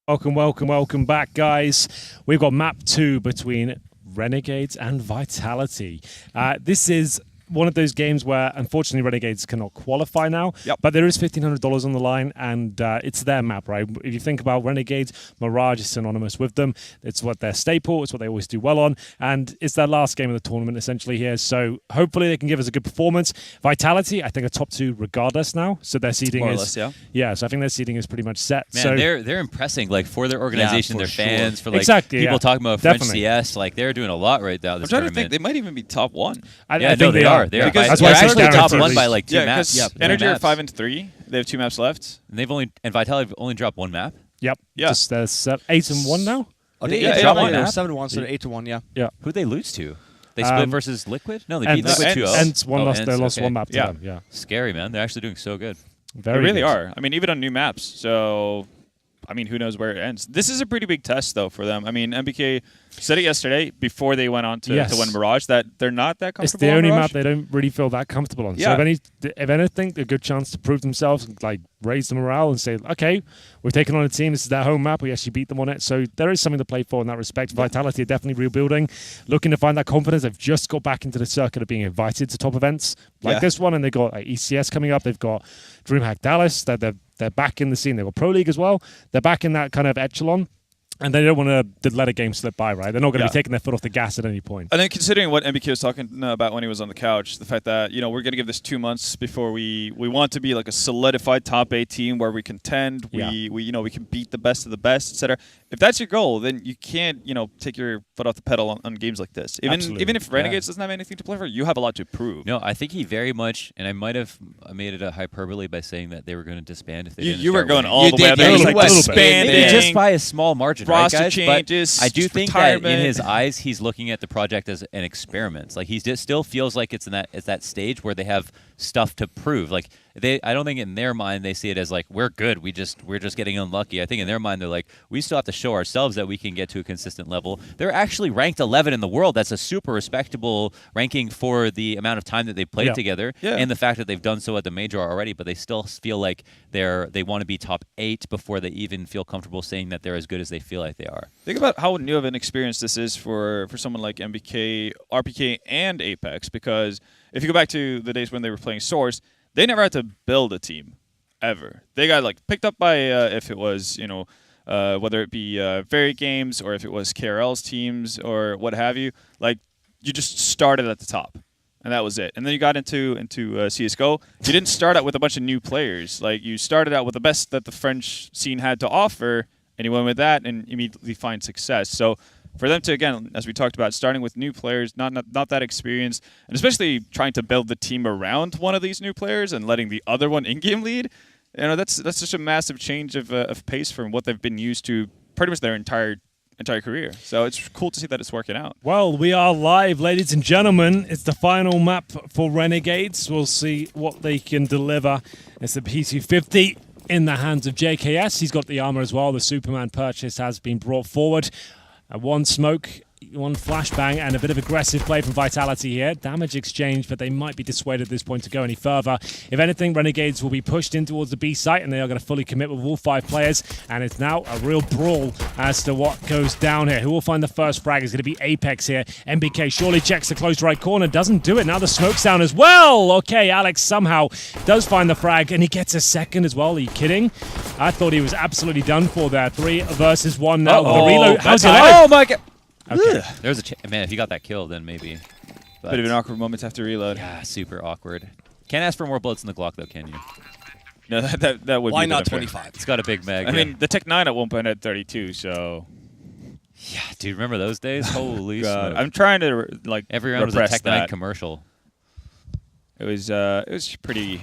Welcome back, guys. We've got map 2 between Renegades and Vitality. This is one of those games where, unfortunately, Renegades cannot qualify now, but there is $1,500 on the line, and it's their map, right? If you think about Renegades, Mirage is synonymous with them. It's what their staple, it's what they always do well on, and it's their last game of the tournament, essentially, here. So hopefully they can give us a good performance. Vitality, I think, are top 2 regardless now, so their seeding more or is... less, yeah, so I think their seeding is pretty much set. Man, so they're impressing, like, for their organization, their fans, for, like, exactly, people talking about definitely. French CS. Like, they're doing a lot right now this I'm trying to tournament. think, they might even be top 1. I think they are. They are. That's They're why I said actually top guaranteed. 1 by, like, 2 maps. Yeah, Two Energy are maps. 5 and 3. They have 2 maps left. And Vitality have only dropped 1 map. Yep. Yeah. Just 8 and 1 now. Oh, they they dropped dropped one. 7-1, so 8-1, yeah. Yeah. Who'd they lose to? They split versus Liquid? No, they beat Ents. Liquid 2-0. Ents they lost okay. 1 map to them. Yeah. Scary, man. They're actually doing so good. Very They really good. are. I mean, even on new maps. So, I mean, who knows where it ends. This is a pretty big test, though, for them. I mean, MBK said it yesterday before they went on to win Mirage that they're not that comfortable It's the on only Mirage. map they don't really feel that comfortable on. Yeah. So if anything, a good chance to prove themselves, like raise the morale and say, okay, we've taken on a team. This is their home map. We actually beat them on it. So there is something to play for in that respect. Vitality are definitely rebuilding, looking to find that confidence. They've just got back into the circuit of being invited to top events like this one, and they've got ECS coming up. They've got DreamHack Dallas. They're back in the scene. They've got Pro League as well. They're back in that kind of echelon. And they don't want to let a game slip by, right? They're not going to be taking their foot off the gas at any point. And then considering what MBK was talking about when he was on the couch, the fact that, you know, we're going to give this 2 months before we want to be like a solidified top 8 team where we contend, we can beat the best of the best, etc. If that's your goal, then you can't, take your foot off the pedal on games like this. Even if Renegades doesn't have anything to play for, you have a lot to prove. No, I think he very much, and I might have made it a hyperbole by saying that they were going to disband if they didn't You were start going winning. all the way out there. You It's did, like a little bit. disbanding. Maybe just by a small margin, right, roster guys? changes, But I do just think that in retirement. his eyes, he's looking at the project as an experiment. Like he still feels like it's that stage where they have stuff to prove. Like I don't think in their mind they see it as like we're good. We're just getting unlucky. I think in their mind they're like we still have to show ourselves that we can get to a consistent level. They're actually ranked 11 in the world. That's a super respectable ranking for the amount of time that they've played together and the fact that they've done so at the major already. But they still feel like they want to be top 8 before they even feel comfortable saying that they're as good as they feel like they are. Think about how new of an experience this is for someone like MBK, RPK, and Apex, because if you go back to the days when they were playing Source, they never had to build a team, ever. They got picked up by, if it was, whether it be Varied Games or if it was KRL's teams or what have you, you just started at the top. And that was it. And then you got into CSGO. You didn't start out with a bunch of new players. You started out with the best that the French scene had to offer, and you went with that and immediately find success. So for them to, again, as we talked about, starting with new players, not that experienced, and especially trying to build the team around one of these new players and letting the other one in-game lead, that's such a massive change of pace from what they've been used to pretty much their entire career. So it's cool to see that it's working out. Well, we are live, ladies and gentlemen. It's the final map for Renegades. We'll see what they can deliver. It's the P250 in the hands of JKS. He's got the armor as well. The Superman purchase has been brought forward. One smoke, one flashbang, and a bit of aggressive play from Vitality here. Damage exchange, but they might be dissuaded at this point to go any further. If anything, Renegades will be pushed in towards the B site, and they are going to fully commit with all 5 players. And it's now a real brawl as to what goes down here. Who will find the first frag is going to be Apex here. MBK surely checks the close right corner, doesn't do it. Now the smoke's down as well. Okay, Alex somehow does find the frag, and he gets a second as well. Are you kidding? I thought he was absolutely done for there. 3 versus 1 now. The reload. How's he alive? Oh my god! Okay. There's man. If you got that kill, then maybe. But Bit of an awkward moment after reload. yeah, super awkward. Can't ask for more bullets in the Glock though, can you? No, that would Why be not unfair. 25? It's got a big mag. I mean, the Tech 9 at one point had 32, so... yeah, dude, remember those days? Holy God. smoke! I'm trying to, Every round was a repress Tech 9 that. commercial. It was pretty...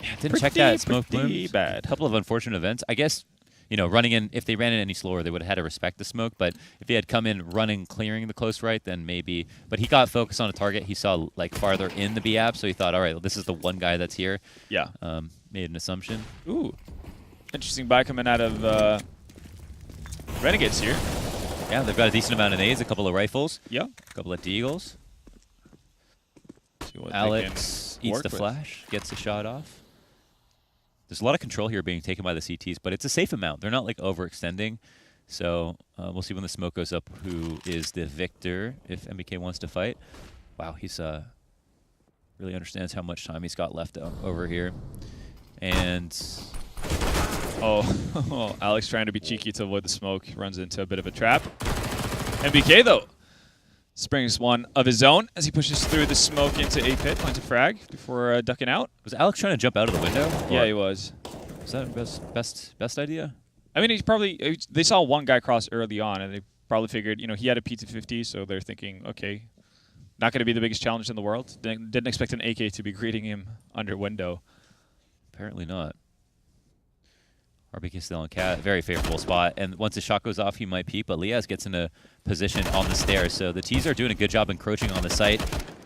Yeah, didn't check that smoke pretty blooms. bad. A couple of unfortunate events. I guess, running in, if they ran in any slower, they would have had to respect the smoke. But if he had come in running, clearing the close right, then maybe. But he got focused on a target. He saw, farther in the B app, so he thought, all right, well, this is the one guy that's here. Yeah. Made an assumption. Ooh. Interesting buy coming out of Renegades here. Yeah, they've got a decent amount of nades, a couple of rifles. Yeah. A couple of deagles. See what they Alex can eats work the with. flash, gets the shot off. There's a lot of control here being taken by the CTs, but it's a safe amount. They're not like overextending. So we'll see when the smoke goes up who is the victor if MBK wants to fight. Wow, he's really understands how much time he's got left over here. And oh, Alex trying to be cheeky to avoid the smoke. Runs into a bit of a trap. MBK, though, springs one of his own as he pushes through the smoke into A pit, finds a frag before ducking out. was Alex trying to jump out of the window? Yeah, he was. Was that best idea? I mean, they saw one guy cross early on, and they probably figured, he had a P250, so they're thinking, okay, not going to be the biggest challenge in the world. Didn't expect an AK to be greeting him under window. Apparently not. RBK still on cat, very favorable spot. And once the shot goes off, he might peep, but Liaz gets into position on the stairs. So the T's are doing a good job encroaching on the site.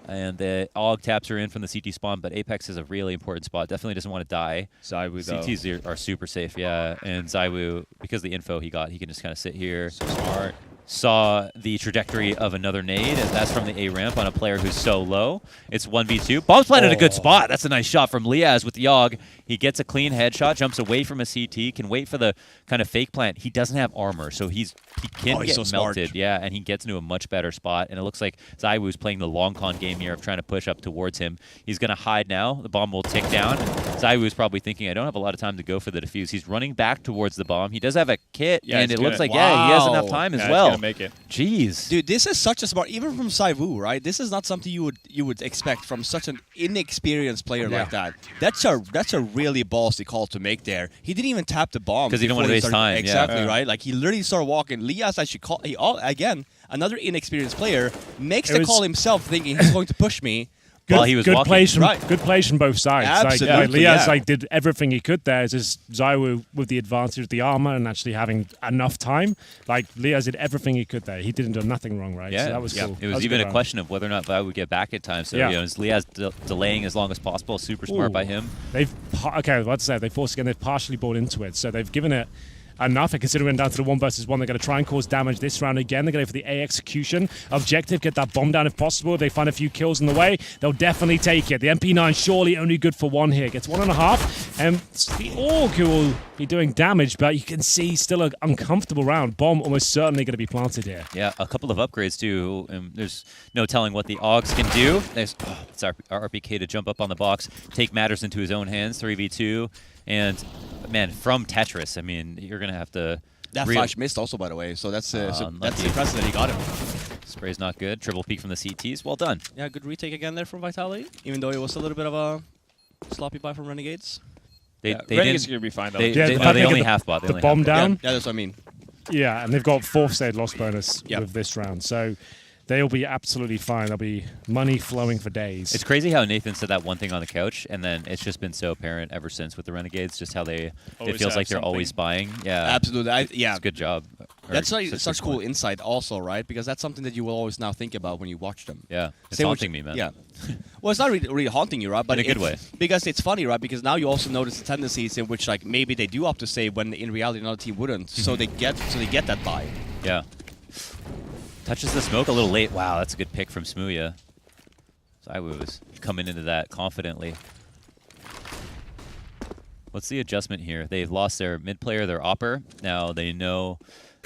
And the AUG taps are in from the CT spawn, but Apex is a really important spot. Definitely doesn't want to die. Zaiwu, though. CTs are super safe, yeah. And Zaiwu, because of the info he got, he can just kind of sit here. So smart. Saw the trajectory of another nade, and that's from the A ramp on a player who's so low. It's 1v2. Bomb's planted a good spot. That's a nice shot from Liaz with the AUG. He gets a clean headshot, jumps away from a CT, can wait for the kind of fake plant. He doesn't have armor, so he can get so melted. smart. Yeah, and he gets into a much better spot. And it looks like Zaiwu's playing the long con game here of trying to push up towards him. He's going to hide now. The bomb will tick down. Zaiwu's probably thinking, I don't have a lot of time to go for the defuse. He's running back towards the bomb. He does have a kit, and it looks like, yeah, he has enough time as well. He's gonna make it. Jeez. Dude, this is such a smart, even from Zaiwu, right? This is not something you would expect from such an inexperienced player like that. That's a really ballsy call to make there. He didn't even tap the bomb Because he didn't want to waste time. Exactly, Yeah. right? Like he literally started walking. Liaz actually called. Again, another inexperienced player makes the call himself, thinking he's going to push me. While he was good walking. plays from Right. good plays from both sides. Absolutely, Liaz yeah. did everything he could there. It's just Zaiwu with the advantage of the armor and actually having enough time. Liaz did everything he could there. He didn't do nothing wrong, right? Yeah, So that was cool. It was even a question of whether or not Vi would get back in time. So is Liaz delaying as long as possible? Super smart by him. They've let's say they forced again. They've partially bought into it, so they've given it enough. And considering down to the 1 versus 1, they're going to try and cause damage this round again. They're going to go for the A execution objective, get that bomb down if possible. If they find a few kills in the way, they'll definitely take it. The MP9 surely only good for 1 here. Gets 1.5. And it's the AUG who will be doing damage, but you can see still an uncomfortable round. Bomb almost certainly going to be planted here. Yeah, a couple of upgrades too. There's no telling what the AUGs can do. There's it's our RPK to jump up on the box, take matters into his own hands, 3v2. And, man, from Tetris, I mean, you're going to have to... That flash missed also, by the way, so that's impressive that he got him. Spray's not good. Triple peek from the CTs. Well done. Yeah, good retake again there from Vitality, even though it was a little bit of a sloppy buy from Renegades. They Renegades didn't... are going to be fine, though. They only half-bought. The bomb down. Yeah, that's what I mean. Yeah, and they've got 4th state loss bonus Yep. with this round. So they'll be absolutely fine. There'll be money flowing for days. It's crazy how Nathan said that one thing on the couch, and then it's just been so apparent ever since with the Renegades, just how it feels like they're always buying. Yeah, Absolutely. It's a good job. That's such cool insight also, right? Because that's something that you will always now think about when you watch them. Yeah, it's Same haunting me, man. Yeah. Well, it's not really haunting you, right? But In a good way. Because it's funny, right? Because now you also notice the tendencies in which, like, maybe they do opt to say when in reality another team wouldn't. So they get that buy. Yeah. Touches the smoke a little late. Wow, that's a good pick from Smooya. Zaiwu was coming into that confidently. What's the adjustment here? They've lost their mid player, their opper. Now they know...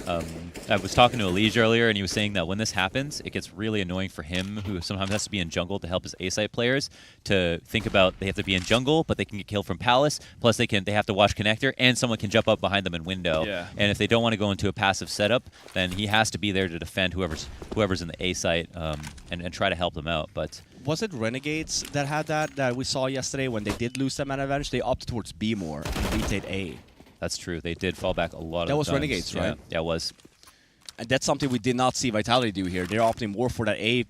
I was talking to Elige earlier, and he was saying that when this happens, it gets really annoying for him, who sometimes has to be in jungle to help his A-site players, to think about they have to be in jungle, but they can get killed from Palace, plus they have to watch connector, and someone can jump up behind them in window. Yeah. And if they don't want to go into a passive setup, then he has to be there to defend whoever's in the A-site and try to help them out. But Was it Renegades that had that we saw yesterday when they did lose that man advantage? They opted towards B more and retake A. that's true. They did fall back a lot of That was times. Renegades, right? Yeah, it was. And that's something we did not see Vitality do here. They're opting more for that A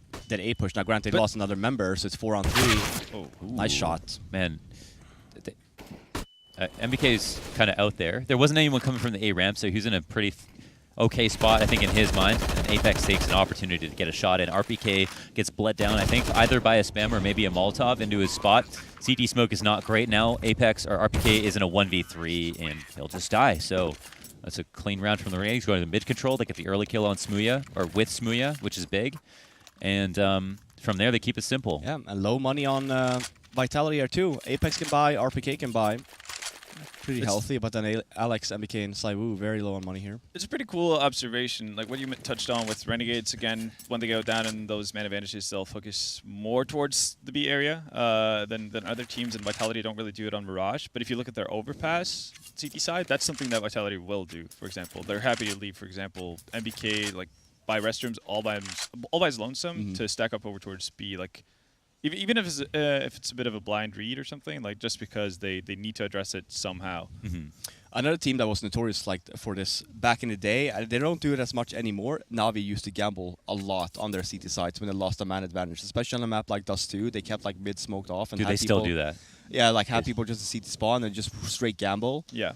push. Now, granted, they lost another member, so it's 4-on-3. Oh, Nice shot. Man, MBK's kind of out there. There wasn't anyone coming from the A ramp, so he's in a pretty okay spot, I think, in his mind. And Apex takes an opportunity to get a shot in. RPK gets bled down, I think, either by a spam or maybe a Molotov into his spot. CT smoke is not great now. Apex or RPK is in a 1v3, and he'll just die. So that's a clean round from the Renegades. Going to the mid control. They get the early kill on Smooya, or with Smooya, which is big. And from there, they keep it simple. Yeah, and low money on Vitality here too. Apex can buy, RPK can buy. Pretty healthy, but then Alex, MBK, and Saiwu very low on money here. It's a pretty cool observation, like what you touched on with Renegades. Again, when they go down in those man advantages, they'll focus more towards the B area than other teams, and Vitality don't really do it on Mirage. But if you look at their overpass CT side, that's something that Vitality will do. For example, they're happy to leave, for example, MBK like by restrooms all by his lonesome to stack up over towards B. Like even if it's a bit of a blind read or something, like just because they need to address it somehow. Another team that was notorious like for this back in the day, they don't do it as much anymore. Navi used to gamble a lot on their CT sides when they lost a man advantage, especially on a map like Dust 2. They kept like mid smoked off. And Do they still do that? Yeah, like have people just CT spawn and just straight gamble. Yeah.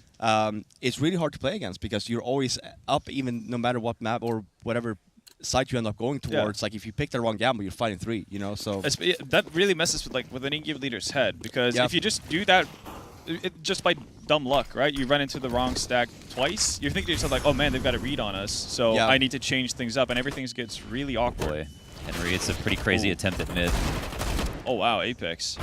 It's really hard to play against because you're always up, even no matter what map or whatever site you end up going towards. Like if you pick the wrong gamble, you're fighting 3. You know, so that really messes with any game leader's head, because if you just do that. Just by dumb luck, right? You run into the wrong stack twice. You're thinking to yourself like, "Oh man, they've got a read on us, so I need to change things up," and everything gets really awkward. Boy, Henry, it's a pretty crazy attempt at mid. Oh wow, Apex.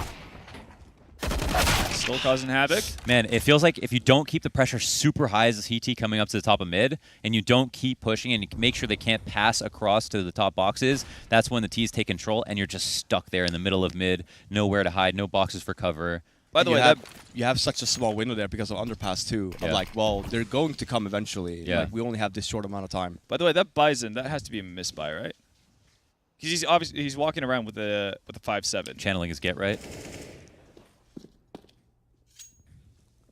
Still causing havoc. Man, it feels like if you don't keep the pressure super high as a CT coming up to the top of mid, and you don't keep pushing and you make sure they can't pass across to the top boxes, that's when the T's take control, and you're just stuck there in the middle of mid, nowhere to hide, no boxes for cover. By the way, you have such a small window there because of underpass too. Of like, well, they're going to come eventually. Yeah. Like, we only have this short amount of time. By the way, that Bison, that has to be a misbuy, right? Because he's obviously walking around with a 5/7. Channeling his get right.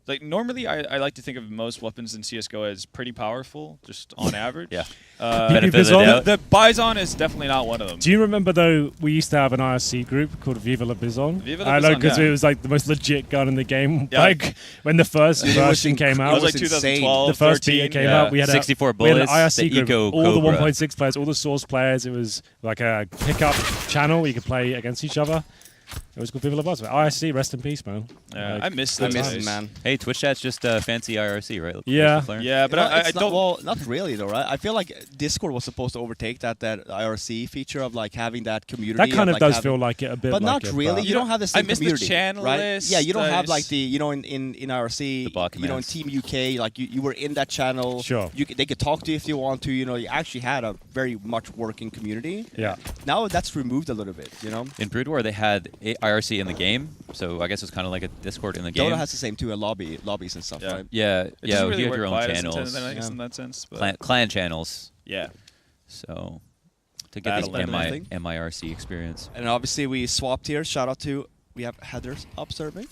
Like normally, I like to think of most weapons in CS:GO as pretty powerful, just on average. Yeah. Benefit of the doubt. The Bison is definitely not one of them. Do you remember though? We used to have an IRC group called Viva la Bison. Viva la I know Bison, because yeah. it was like the most legit gun in the game. Yeah. Like when the first version came It out, was like insane. 2012, the first 13. beta came Yeah. out. We had 64 we had an bullets, IRC the group, Eco all the Cobra. 1.6 players, all the Source players. It was like a pickup channel where you could play against each other. It was called Viva la Bison. IRC, rest in peace, man. Yeah, Like, I miss I those miss days. it, man. Hey, Twitch chat's just fancy IRC, right? Yeah. Flair? Yeah, but Well, I it's not, don't. well, not really though, right? I feel like Discord was supposed to overtake that IRC feature of like having that community. that kind of like does having, feel like it a bit. but like not it, really. but- You don't have the I same miss the community, channel right? list, Yeah, you don't have like those- the in IRC. The bot You know, in commands. Team UK, like you were in that channel. Sure. They could talk to you if you want to. You know, you actually had a very much working community. Yeah. Now that's removed a little bit. You know, In Brood War, they had IRC in the game, so I guess it's kind of like a Discord in the game. Dota has the same too, lobbies and stuff, Yeah. right? Yeah, It yeah, doesn't really you have work your own quite as channels, intended, I guess, Yeah. in that sense. But clan channels. yeah. So to get this Battle everything. MIRC experience. And obviously we swapped here. Shout out to we have Heather observing.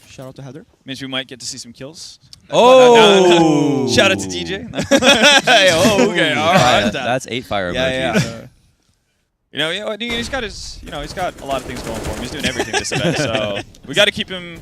Shout out to Heather. Means we might get to see some kills. Oh! Shout out to DJ. Oh, okay, all right. That's 8 fire Yeah, emojis. yeah. He's got he's got a lot of things going for him. He's doing everything this event, so we got to keep him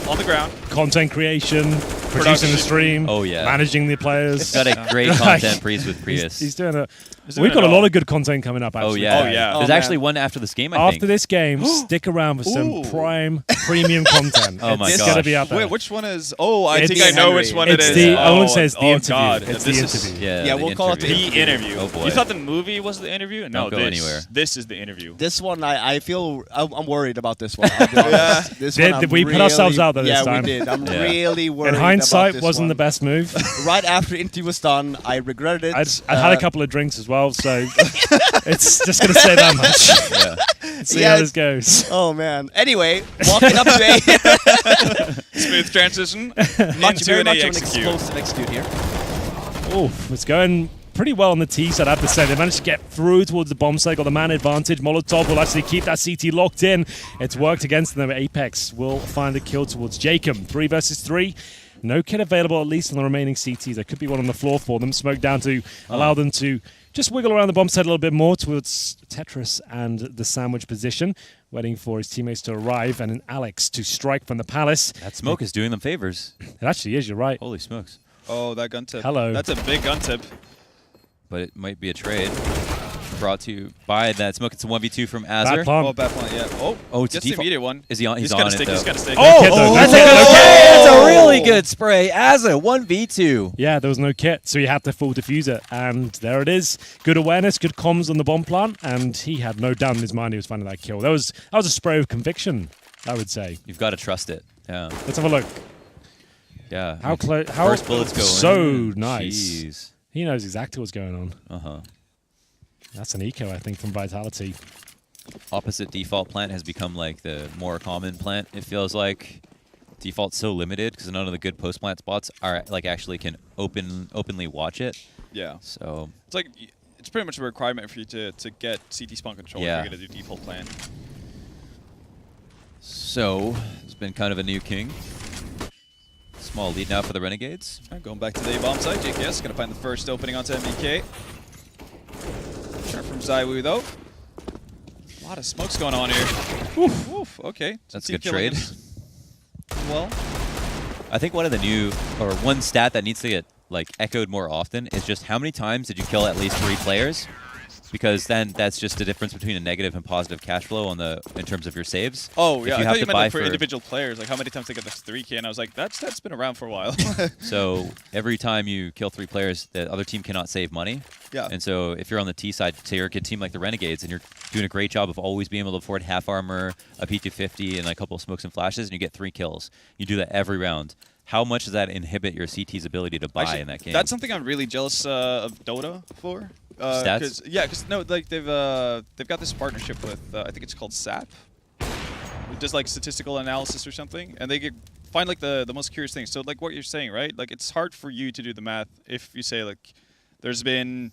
on the ground. Content creation, producing the stream, Oh, yeah. managing the players. Got a great content priest with Prius. He's doing a. He's doing We've got it a lot all. of good content coming up. Actually. Oh, yeah. Oh, yeah. There's Oh, actually man. one after this game, I think. After this game, stick around for some Ooh. prime premium content. Oh my it's gosh. gonna be out there. Wait, which one is? Oh, I It's think I know which one it It's is. the. Oh, I won't say it's the oh, interview. God. It's This the is interview. Yeah, we'll call it interview. the interview. Oh, boy. You thought the movie was the interview? No, Don't go anywhere. This is the interview. This one, I feel I'm worried about this one. I'll be honest. This one, Did I'm we put ourselves really- out there this yeah, time? we did. I'm Yeah. really worried. In about hindsight, this wasn't one. the best move. Right after the interview was done, I regretted it. I'd had a couple of drinks as well, so it's just gonna say that much. Yeah. See Yeah, how this goes. Oh man. Anyway, walking up to a Smooth transition much, into very an much of an execute. explosive execute here. Oh, it's going pretty well on the T side, I have to say. They managed to get through towards the bomb site, got the man advantage. Molotov will actually keep that CT locked in. It's worked against them. Apex will find a kill towards Jacob. 3 versus 3. No kit available, at least on the remaining CTs. There could be one on the floor for them. Smoke down to allow them to just wiggle around the bomb site a little bit more towards Tetris and the sandwich position, waiting for his teammates to arrive and an Alex to strike from the Palace. That smoke is doing them favors. It actually is, you're right. Holy smokes. Oh, that gun tip. Hello. That's a big gun tip. But it might be a trade. Brought to you by that smoke. It's a 1v2 from Bad Azure. plant. Oh, bad point. Yeah. Oh, It's a gets the default. immediate one. Is he on? He's got on to it, stick. though. He's got to stick. No kit, though. No That's kit, no kit. It's a really good spray. Azure 1v2. Yeah, there was no kit, so you had to full defuse it. And there it is. Good awareness, good comms on the bomb plant, and he had no doubt in his mind he was finding that kill. That was a spray of conviction, I would say. You've got to trust it. Yeah. Let's have a look. Yeah. How close? How First bullets go so in. nice. Jeez. He knows exactly what's going on. Uh-huh. That's an eco, I think, from Vitality. Opposite default plant has become like the more common plant. It feels like default's so limited because none of the good post plant spots are like actually can openly watch it. Yeah. So It's like it's pretty much a requirement for you to get CT spawn control Yeah. if you're gonna do default plan. So it's been kind of a new king. Small lead now for the Renegades. All right, going back to the bomb site, JKS gonna find the first opening onto MBK. Turn from Zywoo though. A lot of smokes going on here. Oof, oof, okay. That's Some a good team killing trade. as Well, I think one of the new, or one stat that needs to get like echoed more often is just how many times did you kill at least 3 players? Because then that's just the difference between a negative and positive cash flow on the in terms of your saves. oh If yeah, you I have thought you to meant buy like for for- individual players, like how many times they get the 3K, and I was like, that's been around for a while. So every time you kill 3 players, the other team cannot save money. Yeah. And so if you're on the T side, say you're a good team like the Renegades, and you're doing a great job of always being able to afford half armor, a P250, and a couple of smokes and flashes, and you get 3 kills. You do that every round. How much does that inhibit your CT's ability to buy Actually, in that game? That's something I'm really jealous of Dota for. Stats? Because no, like they've got this partnership with I think it's called SAP. It does like statistical analysis or something, and they find like the most curious things. So like what you're saying, right? Like it's hard for you to do the math if you say like there's been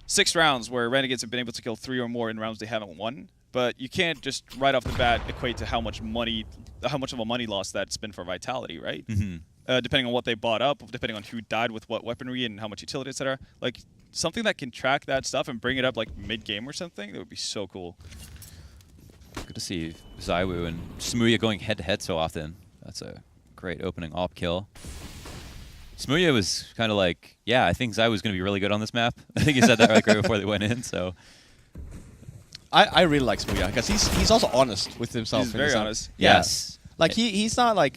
6 rounds where Renegades have been able to kill 3 or more in rounds they haven't won. But you can't just right off the bat equate to how much of a money loss that's been for Vitality, right? Mm-hmm. Depending on what they bought up, depending on who died with what weaponry and how much utility, etc. Like something that can track that stuff and bring it up like mid-game or something, that would be so cool. Good to see Zywoo and Smooya going head-to-head so often. That's a great opening op kill. Smooya was kind of like, yeah, I think Zywoo's going to be really good on this map. I think he said that right before they went in, so... I really like Smooya because he's also honest with himself. He's in very his honest. Yeah. Yes. Like he's not like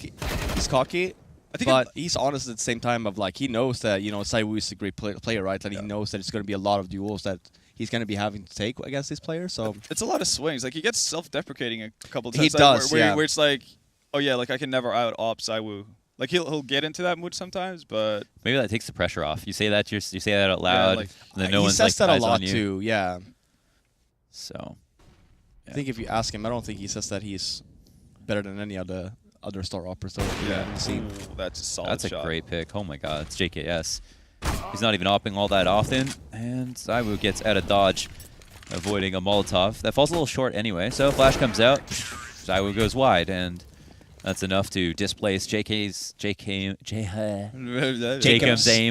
he's cocky, I think but he's honest at the same time. Of like he knows that Zywoo is a great player, right? And he knows that it's going to be a lot of duels that he's going to be having to take against this player. So it's a lot of swings. Like he gets self-deprecating a couple of He times. Like, does, where, yeah. where it's like, oh yeah, like I can never out-op Zywoo. Like he'll get into that mood sometimes, but Maybe that takes the pressure off. You say that you say that out loud, like, and then no he one's says like that a eyes lot on you. too. Yeah, So I think if you ask him, I don't think he says that he's better than any other star operators that we haven't seen. Ooh, that's a solid that's a shot. great pick. Oh my god, it's JKS. He's not even opping all that often, and Zywoo gets out of dodge, avoiding a Molotov. That falls a little short anyway, so flash comes out. Zywoo goes wide, and that's enough to displace Jacob's aim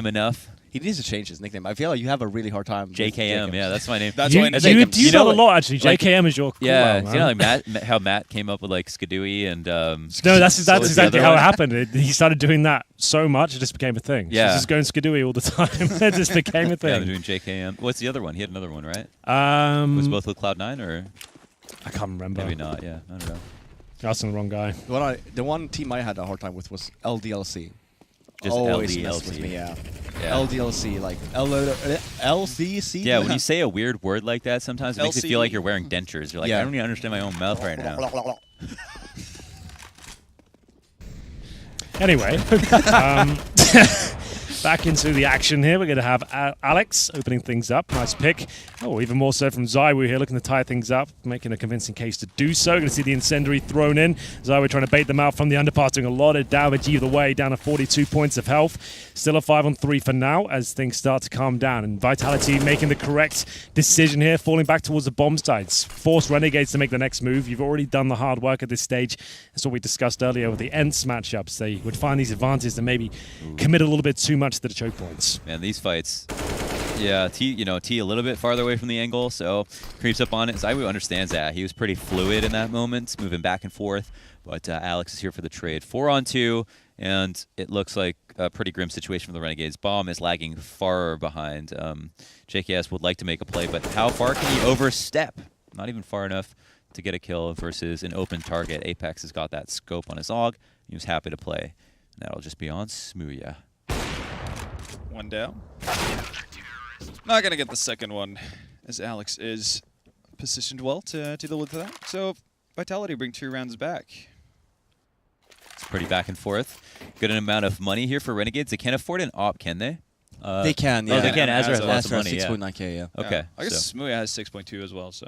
enough. He needs to change his nickname. I feel like you have a really hard time. with JKM, yeah, that's my name. That's You, why I you, Jacobs. you You know know, a lot, actually. like- JKM is your Yeah, cool, you know, like how Matt came up with like Skadooey and No, that's so was the exactly other how one. it happened. He started doing that so much, it just became a thing. Yeah. So just going skadooey all the time. It just became a Yeah, I'm thing. doing JKM. What's the other one? He had another one, right? Was Um, both with Cloud9 or I can't remember. maybe not? Yeah, I don't know. Asking the wrong guy. The one team I had a hard time with was LDLC. Just Always LDLC. messed with me, yeah. Yeah. LDLC, like LCC. Yeah, when you say a weird word like that, sometimes it makes it feel like LCD. you're wearing dentures. You're like, Yeah. I don't even understand my own mouth right now. Anyway, back into the action here. We're going to have Alex opening things up. Nice pick. Oh, even more so from Zywoo here, looking to tie things up, making a convincing case to do so. Going to see the incendiary thrown in. Zywoo trying to bait them out from the underpass, doing a lot of damage either way, down to 42 points of health. Still a 5-on-3 for now as things start to calm down. And Vitality making the correct decision here, falling back towards the bomb sites. Force Renegades to make the next move. You've already done the hard work at this stage. That's what we discussed earlier with the Ents matchups. They would find these advantages and maybe commit a little bit too much to the choke points. Man, these fights. Yeah, T a little bit farther away from the angle, so creeps up on it. Zywoo understands that. He was pretty fluid in that moment, moving back and forth. But Alex is here for the trade. 4-on-2, and it looks like a pretty grim situation for the Renegades. Bomb is lagging far behind. JKS would like to make a play, but how far can he overstep? Not even far enough to get a kill versus an open target. Apex has got that scope on his AUG. He was happy to play. And that'll just be on Smooya. One down. Not gonna get the second one, as Alex is positioned well to deal with that. So Vitality bring 2 rounds back. pretty back and forth. Good amount of money here for Renegades. They can't afford an op, can they? They can, yeah. Oh, they can. Azure has lots of Azure has money, yeah. 6.9K, yeah. Okay. I guess so Smooya has 6.2 as well, so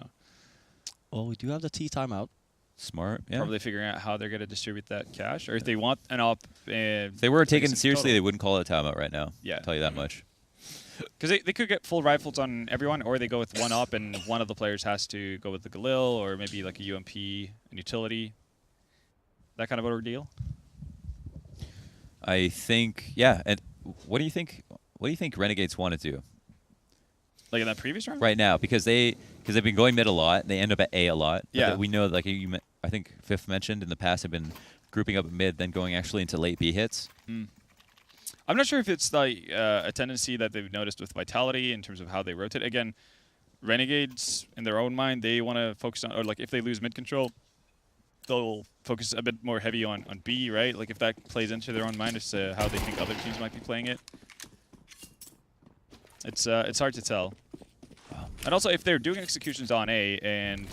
Well, we do have the T timeout. smart. Yeah. probably figuring out how they're going to distribute that cash, or if they want an op. If they were taking it seriously, they wouldn't call it a timeout right now. Yeah. I'll tell you that much. Because they could get full rifles on everyone, or they go with one op, and one of the players has to go with the Galil, or maybe like a UMP and utility. That kind of ordeal. I think, yeah. And what do you think? What do you think Renegades want to do Like in that previous round? right now? Because they've been going mid a lot. They end up at A a lot. But Yeah. we know, like I think Fifth mentioned in the past, have been grouping up at mid, then going actually into late B hits. I'm not sure if it's like a tendency that they've noticed with Vitality in terms of how they rotate. Again, Renegades, in their own mind, they want to focus on, or like if they lose mid control, they'll focus a bit more heavy on B, right? Like if that plays into their own mind as to how they think other teams might be playing it. It's hard to tell. And also, if they're doing executions on A and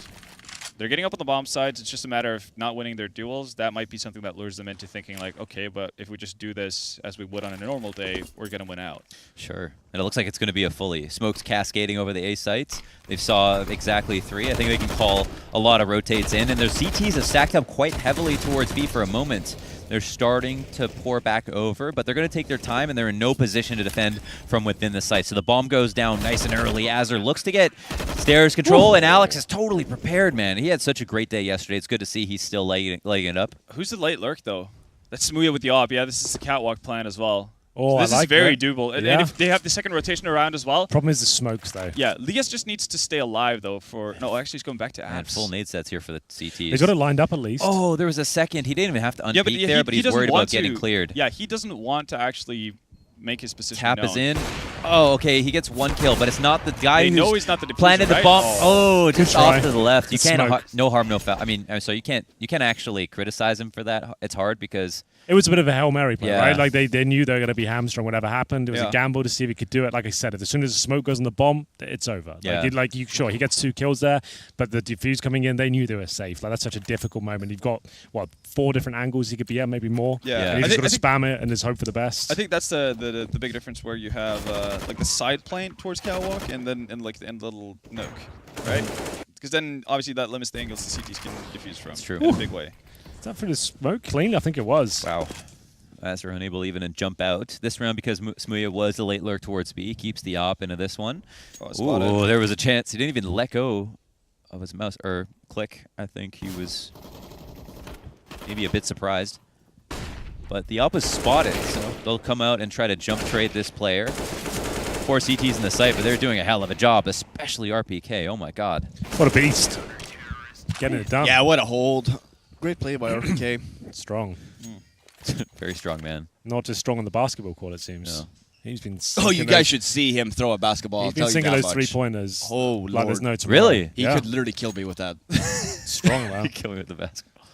they're getting up on the bomb sides, it's just a matter of not winning their duels. That might be something that lures them into thinking like, okay, but if we just do this as we would on a normal day, we're going to win out. Sure. And it looks like it's going to be a fully. Smoke's cascading over the A sites. They saw exactly 3. I think they can call a lot of rotates in. And their CTs have stacked up quite heavily towards B for a moment. They're starting to pour back over, but they're going to take their time, and they're in no position to defend from within the site. So the bomb goes down nice and early. Azure looks to get stairs control, and Alex is totally prepared, man. He had such a great day yesterday. It's good to see he's still laying it up. Who's the late lurk, though? That's Smooya with the op. Yeah, this is the catwalk plan as well. Oh, So this I like is very that. doable. And Yeah. if they have the second rotation around as well. Problem is the smokes, though. Yeah, Lias just needs to stay alive, though, for... No, actually, he's going back to And apps. full nade sets here for the CTs. They got it lined up at least. Oh, there was a second. He didn't even have to unpeak Yeah, but he's doesn't worried want about getting to- cleared. Yeah, he doesn't want to actually make his position Tap known. is in. Oh, okay. He gets 1 kill, but it's not the guy They who's know he's not the diffuser, planted the right? bomb. Oh, just try. off to the left. You It's can't. smoke. No harm, no foul. I mean, so you can't actually criticize him for that. It's hard because It was a bit of a Hail Mary play, Yeah. right? Like they knew they were going to be hamstrung whatever happened. It was Yeah. a gamble to see if he could do it. Like I said, as soon as the smoke goes on the bomb, it's over. Yeah. Sure, he gets 2 kills there, but the defuse coming in, they knew they were safe. Like that's such a difficult moment. You've got, 4 different angles he could be at, maybe more. Yeah. And I you just think- got to spam it and just hope for the best. I think that's the big difference where you have like the side plane towards catwalk and then in like the end little nook, right? Because then obviously that limits the angles the CTs can diffuse from. That's true. In a big way. Is that for the smoke clean? I think it was. wow. Azure unable even to jump out this round because Smooya was the late lurk towards B. Keeps the op into this one. Oh, spotted. Ooh, there was a chance. He didn't even let go of his mouse or click. I think he was maybe a bit surprised. But the op is spotted, so they'll come out and try to jump trade this player. 4 CTs in the site, but they're doing a hell of a job, especially RPK. Oh my god. What a beast. Getting it done. Yeah, what a hold. Great play by RPK. Strong. Very strong, man. Not just strong on the basketball court, it seems. No. He's been Oh, you sinking guys those- should see him throw a basketball. He's I'll been tell you sinking that those much. 3-pointers. Oh, like there's Lord. no tomorrow. Really? He Yeah. could literally kill me with that. Strong, man. Kill me with the basketball.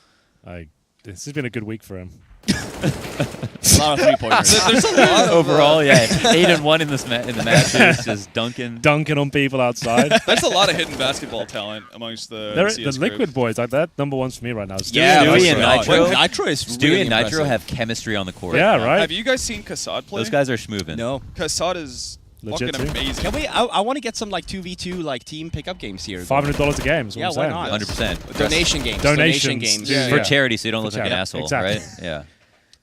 This has been a good week for him. A lot of 3-pointers. There's a lot of Overall, yeah, 8-1 in this in the matches, just dunking. Dunking on people outside. there's a lot of hidden basketball talent amongst the They're, CS the group. Liquid boys, like that, number 1's for me right now. Stewie yeah, and Stewie Nitro. and Nitro. Nitro is Stewie really and Nitro impressive. have chemistry on the court. Yeah, right. Have you guys seen Kassad play? Those guys are schmoovin'. No. Kassad is Legit fucking too. amazing. Can we? I want to get some like 2v2 like team pickup games here. $500 a game. Is what Yeah, I'm why saying. not? 100%. Donation games. Donations. games. Yeah, For yeah. charity, so you don't look For like an charity. asshole, Exactly. right? Yeah.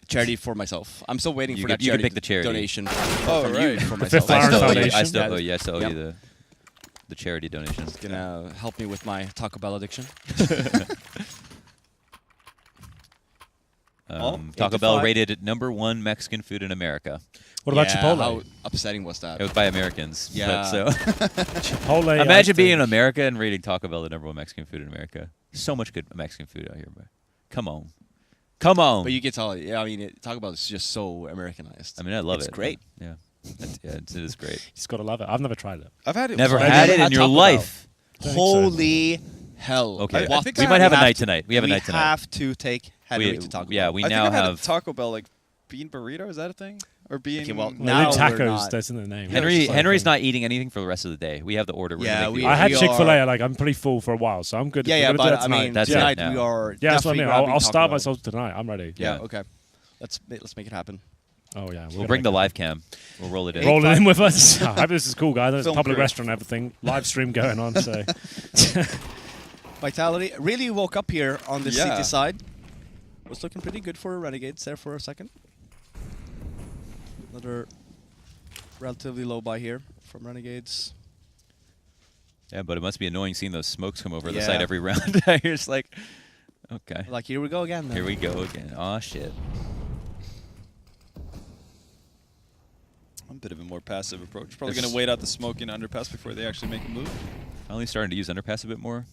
Charity for myself. I'm still waiting You for could- that you could charity pick the charity. donation. Oh, from right. you for The myself. Fifth Iron Foundation. I still Yeah. owe you. I still owe Yep. you the charity donation. Gonna help me with my Taco Bell addiction. Taco 8 to Bell 5. rated #1 Mexican food in America. What about Yeah, Chipotle? How upsetting was that? It was by Americans. but Yeah. so Chipotle. I imagine being in think- America and rating Taco Bell the #1 Mexican food in America. So much good Mexican food out here, bro. Come on. Come on. But you can tell. Yeah, I mean, Taco Bell is just so Americanized. I mean, I love It's it. great. Yeah. It is great. He's got to love it. I've never tried it. I've had it. Never before. had never it in had your Taco Bell. life. Don't think so. Holy hell! Okay. I think we I might have a have night to- tonight. We have a night tonight. have to take Henry to Taco Bell. Yeah, we I think now I've had have a Taco Bell like Bean burrito, is that a thing? Or bean? Okay, well, Now Now we're tacos, not. that's in the name. Henry's not eating anything for the rest of the day. We have the order. We're Yeah, gonna make we- the I order. had we Chick-fil-A. are- Like I'm pretty full for a while, so I'm good. Yeah, We're yeah, gonna do but that I tonight. mean, That's it tonight now. we are. Yeah, that's what I definitely mean. grabbing I'll Taco starve Bell. myself tonight. I'm ready. Yeah, Yeah. okay. Let's make it happen. Oh yeah. We'll bring the live cam. We'll roll it in. Roll it in with us. I hope this is cool, guys. There's a Film public crew. restaurant and everything. Live stream going on. So Vitality really woke up here on the Yeah. CT side. Was looking pretty good for Renegades there for a second. Another relatively low buy here from Renegades. Yeah, but it must be annoying seeing those smokes come over the Yeah. side every round. You're just like, okay, Like, here we go again. Then. here we go again. Aw, shit. A bit of a more passive approach. Probably It's- going to wait out the smoke in underpass before they actually make a move. Finally starting to use underpass a bit more.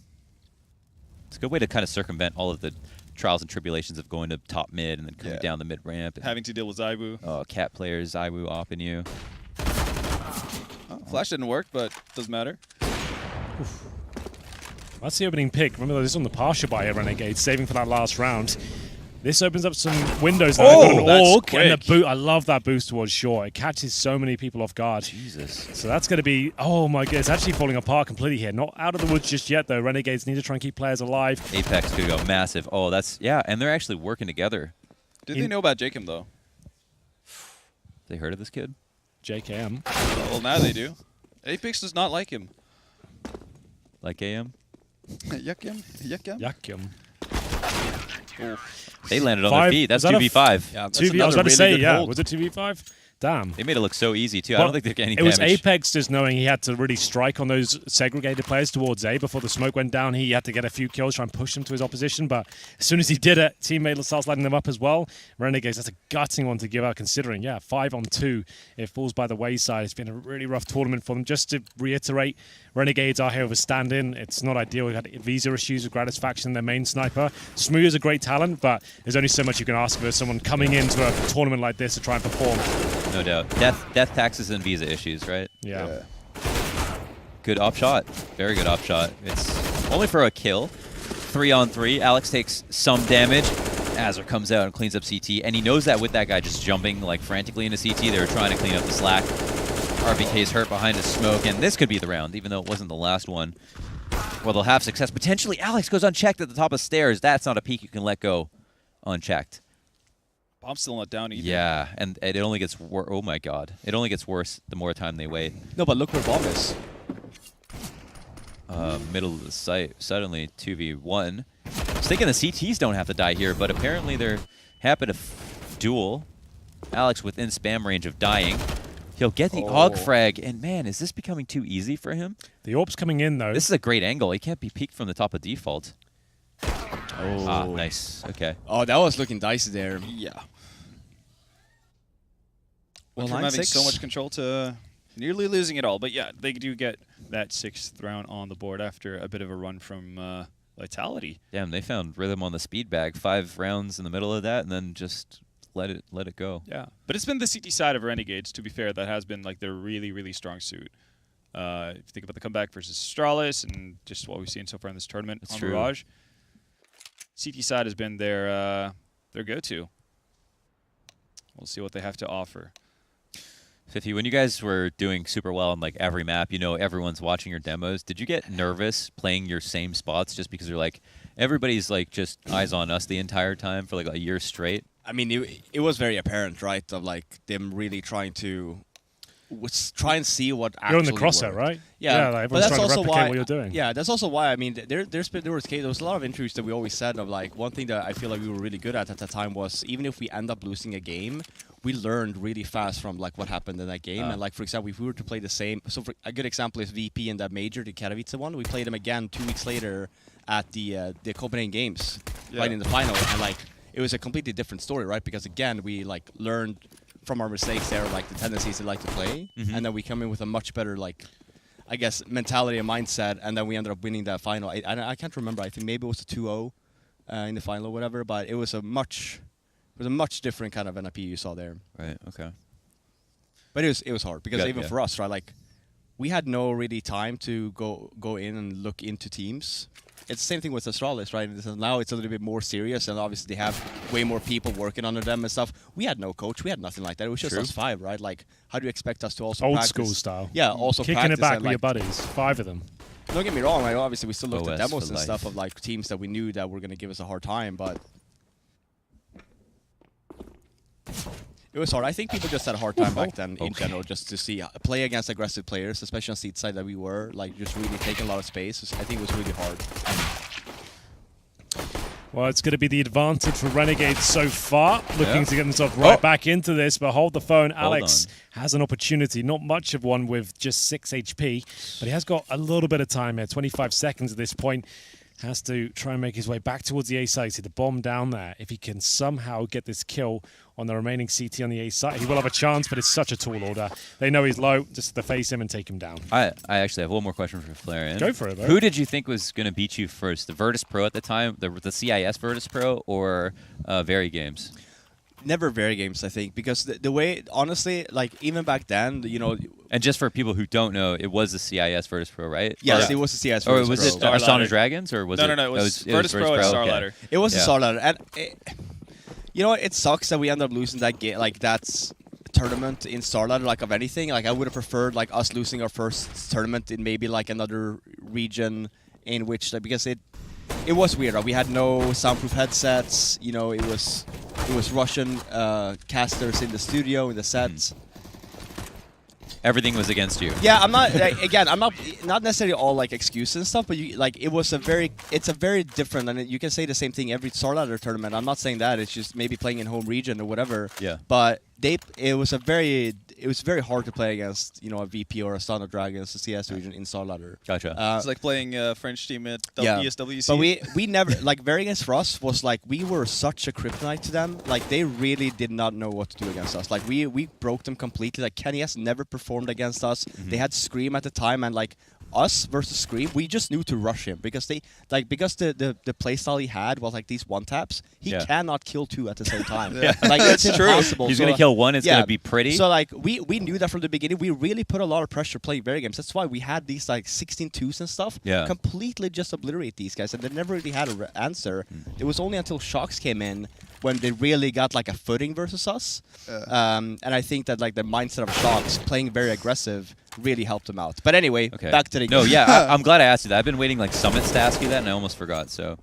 It's a good way to kind of circumvent all of the trials and tribulations of going to top mid and then coming Yeah. down the mid ramp. And, Having to deal with Zaibu. oh, cat players, Iwu opping you. Oh, flash didn't work, but doesn't matter. that's the opening pick. Remember this is on the partial buy here, Renegade, saving for that last round. This opens up some windows. Now. They've got that's an orc and the quick. boot. I love that boost towards short. It catches so many people off guard. Jesus. So that's going to be, oh my god, it's actually falling apart completely here. Not out of the woods just yet, though. Renegades need to try and keep players alive. Apex could go massive. Oh, that's, yeah, and they're actually working together. Did they know about Jacob, though? They heard of this kid? JKM. Well, now they do. Apex does not like him. Like AM? Yuck him. Yuck him. Yakim. They landed on Five- their feet. That's is that a 2v5. Yeah, that's 2v, I was another about to really say, good yeah. hold. Was it 2v5? Damn. They made it look so easy, too. I Well, don't think they're getting It any was damage. Apex just knowing he had to really strike on those segregated players towards A before the smoke went down. He had to get a few kills, try and push them to his opposition. But as soon as he did it, teammate starts lighting them up as well. Renegades, that's a gutting one to give out considering, 5-on-2. It falls by the wayside. It's been a really rough tournament for them. Just to reiterate, Renegades are here with a stand-in. It's not ideal. We've had visa issues with Gratisfaction, their main sniper. Smooth is a great talent, but there's only so much you can ask of someone coming into a tournament like this to try and perform. No doubt. Death taxes and visa issues, right? Yeah. Good op shot. Very good op shot. It's only for a kill. 3-on-3. Alex takes some damage. Azur comes out and cleans up CT, and he knows that with that guy just jumping like frantically into CT, they were trying to clean up the slack. RBK's hurt behind his smoke, and this could be the round, even though it wasn't the last one. Well, they'll have success. Potentially, Alex goes unchecked at the top of stairs. That's not a peek you can let go unchecked. Bomb's still not down either. Yeah, and it only gets worse. Oh my god. It only gets worse the more time they wait. No, but look where Bomb is. Middle of the site, suddenly 2v1. I was thinking the CTs don't have to die here, but apparently they're happy to duel. Alex within spam range of dying. He'll get the AUG frag, and man, is this becoming too easy for him? The orb's coming in, though. This is a great angle. He can't be peeked from the top of default. Oh. Ah, nice. Okay. Oh, that was looking dicey there. Yeah. Well, Went from having 9-6. so much control to nearly losing it all. But yeah, they do get that 6th round on the board after a bit of a run from Vitality. Damn, they found rhythm on the speed bag. 5 rounds in the middle of that, and then just let it go. Yeah. But it's been the CT side of Renegades, to be fair, that has been like their really, really strong suit. If you think about the comeback versus Astralis and just what we've seen so far in this tournament That's on true. Mirage, CT side has been their go-to. We'll see what they have to offer. 50, when you guys were doing super well on like every map, you know everyone's watching your demos. Did you get nervous playing your same spots just because you're like, everybody's like just eyes on us the entire time for like a year straight? I mean, it was very apparent, right? Of like them really trying to try and see what actually You're on the crosser, worked. right? Yeah, like but everyone's that's trying to also replicate why. what you're doing. Yeah, that's also why. I mean, there was a lot of interviews that we always said of like one thing that I feel like we were really good at that time was even if we end up losing a game, we learned really fast from like what happened in that game. And like for example, if we were to play the same, so for, a good example is VP in that major, the Katowice one. We played them again 2 weeks later at the Copenhagen Games, right in the final, and like it was a completely different story, right? Because again, we like learned from our mistakes there, like the tendencies they like to play, and then we come in with a much better like, I guess, mentality and mindset, and then we ended up winning that final. I can't remember. I think maybe it was a 2-0 in the final or whatever, but it was a much different kind of NIP you saw there. Right, okay. But it was hard because Yeah, even yeah. for us, right, like we had no really time to go in and look into teams. it's the same thing with Astralis, right? Now it's a little bit more serious, and obviously they have way more people working under them and stuff. We had no coach, we had nothing like that. It was just us 5, right? Like, how do you expect us to also Old practice? school style. Yeah, also Kicking practice it back and, with your like, buddies, 5 of them. don't get me wrong, like, obviously we still looked at OS demos for and life. stuff of like teams that we knew that were going to give us a hard time, but it was hard. I think people just had a hard time back then in general, just to see play against aggressive players, especially on seat side that we were, like just really taking a lot of space. I think it was really hard. Well, it's going to be the advantage for Renegades so far, looking to get themselves right back into this. But hold the phone. Alex has an opportunity, not much of one with just 6 HP, but he has got a little bit of time here, 25 seconds at this point. Has to try and make his way back towards the A site. See the bomb down there. If he can somehow get this kill on the remaining CT on the A site, he will have a chance, but it's such a tall order. They know he's low, just to face him and take him down. I actually have one more question for Flareon. Go for it, bro. Who did you think was going to beat you first? The Virtus Pro at the time, the CIS Virtus Pro, or Very Games? Never Very Games, I think, because the way, honestly, like even back then, you know. And just for people who don't know, it was the CIS Virtus Pro, right? Yes, it was the CS Or Virtus was Pro. it Asana Dragons, or was it? No. It was Virtus Pro and Star Ladder. It was Yeah. a Star Ladder, and you know what? It sucks that we ended up losing that game, like that's tournament in Star Ladder, like of anything. Like I would have preferred like us losing our first tournament in maybe like another region in which, like, because it was weird. Right? We had no soundproof headsets. You know, it was Russian casters in the studio in the sets. Everything was against you. Yeah, I'm not. Again, I'm not necessarily all like excuses and stuff, but it's a very different. And you can say the same thing every Star Ladder tournament. I'm not saying that. It's just maybe playing in home region or whatever. Yeah. But it was very hard to play against, you know, a VP or a Son of Dragons, a CS region in Star Ladder. Gotcha. It's like playing a French team at Yeah. ESWC. But we never, like, Very Against for us was like, we were such a kryptonite to them. Like, they really did not know what to do against us. Like, we broke them completely. Like, Kenny S never performed against us. They had Scream at the time, and like, us versus Scream, we just knew to rush him because the playstyle he had was like these one taps. He cannot kill 2 at the same time. Like, it's impossible. He's So, going to kill one. It's going yeah. to be pretty. So like we knew that from the beginning. We really put a lot of pressure playing Very Games. That's why we had these like 16-2s and stuff. Yeah. Completely just obliterate these guys, and they never really had an answer. It was only until Shocks came in when they really got like a footing versus us. And I think that like the mindset of Shocks playing very aggressive really helped them out. But anyway, back to the game. No, yeah, I'm glad I asked you that. I've been waiting like Summits to ask you that, and I almost forgot. So,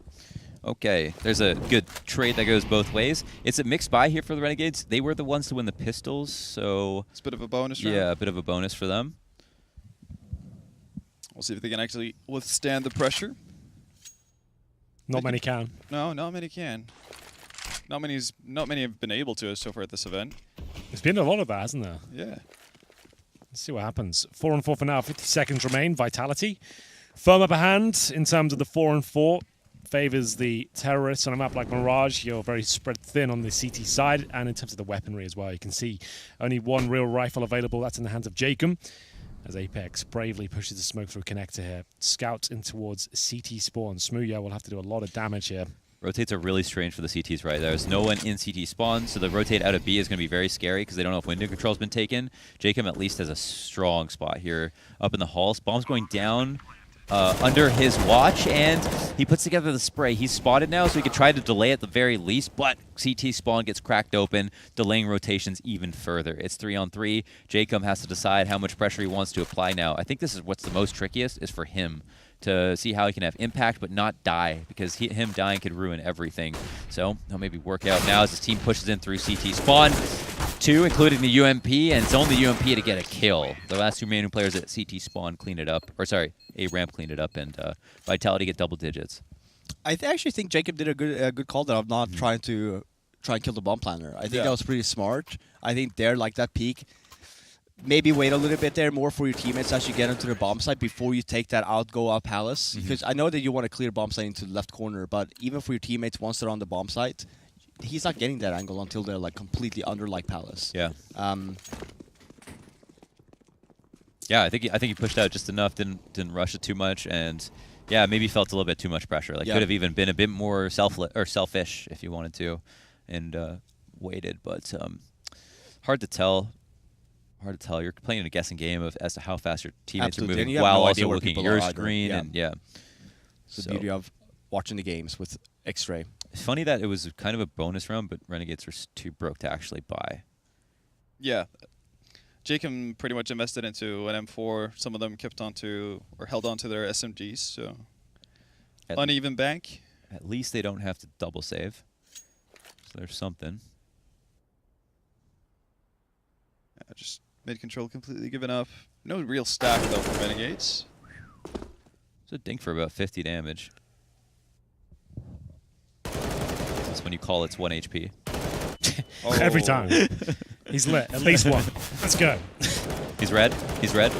okay, there's a good trade that goes both ways. It's a mixed buy here for the Renegades. They were the ones to win the pistols, so it's a bit of a bonus round. yeah, a bit of a bonus for them. We'll see if they can actually withstand the pressure. Not many can. No, not many can. Not many have been able to so far at this event. There's been a lot of that, hasn't there? Yeah. Let's see what happens. 4-4 for now. 50 seconds remain. Vitality. Firm upper hand in terms of the 4-4. Favors the terrorists on a map like Mirage. You're very spread thin on the CT side. And in terms of the weaponry as well, you can see only one real rifle available. That's in the hands of Jacob. As Apex bravely pushes the smoke through a connector here. Scouts in towards CT spawn. Smooya will have to do a lot of damage here. Rotates are really strange for the CTs, right? There's no one in CT spawn, so the rotate out of B is going to be very scary because they don't know if window control's been taken. Jacob at least has a strong spot here up in the halls. Bomb's going down under his watch, and he puts together the spray. He's spotted now, so he could try to delay at the very least, but CT spawn gets cracked open, delaying rotations even further. It's 3-on-3. Jacob has to decide how much pressure he wants to apply now. I think this is what's the most trickiest is for him to see how he can have impact but not die, because him dying could ruin everything. So he'll maybe work out now as his team pushes in through CT spawn. 2, including the UMP, and it's only UMP to get a kill. The last 2 remaining players at CT spawn clean it up, or sorry, A-ramp cleaned it up, and Vitality get double digits. I actually think Jacob did a good call there of not trying to kill the bomb planner. I think that was pretty smart. I think there, like that peak, maybe wait a little bit there more for your teammates as you get into the bomb site before you take that out, go up palace. Because I know that you want to clear bomb site into the left corner, but even for your teammates, once they're on the bomb site, he's not getting that angle until they're like completely under like palace. Yeah. Yeah, I think he pushed out just enough, didn't rush it too much, and yeah, maybe felt a little bit too much pressure. Like could have even been a bit more selfish if you wanted to, and waited. But hard to tell. Hard to tell. You're playing a guessing game as to how fast your teammates are moving while also looking at your screen, and the beauty of watching the games with X-Ray. It's funny that it was kind of a bonus round, but Renegades were too broke to actually buy. Yeah. Jacob pretty much invested into an M4. Some of them kept onto or held onto their SMGs. So uneven bank. At least they don't have to double save. So there's something. Just mid control completely given up. No real stack though for Renegades. It's a dink for about 50 damage. That's when you call it's 1 HP. Every time. He's lit. At least one. Let's go. He's red. He's red.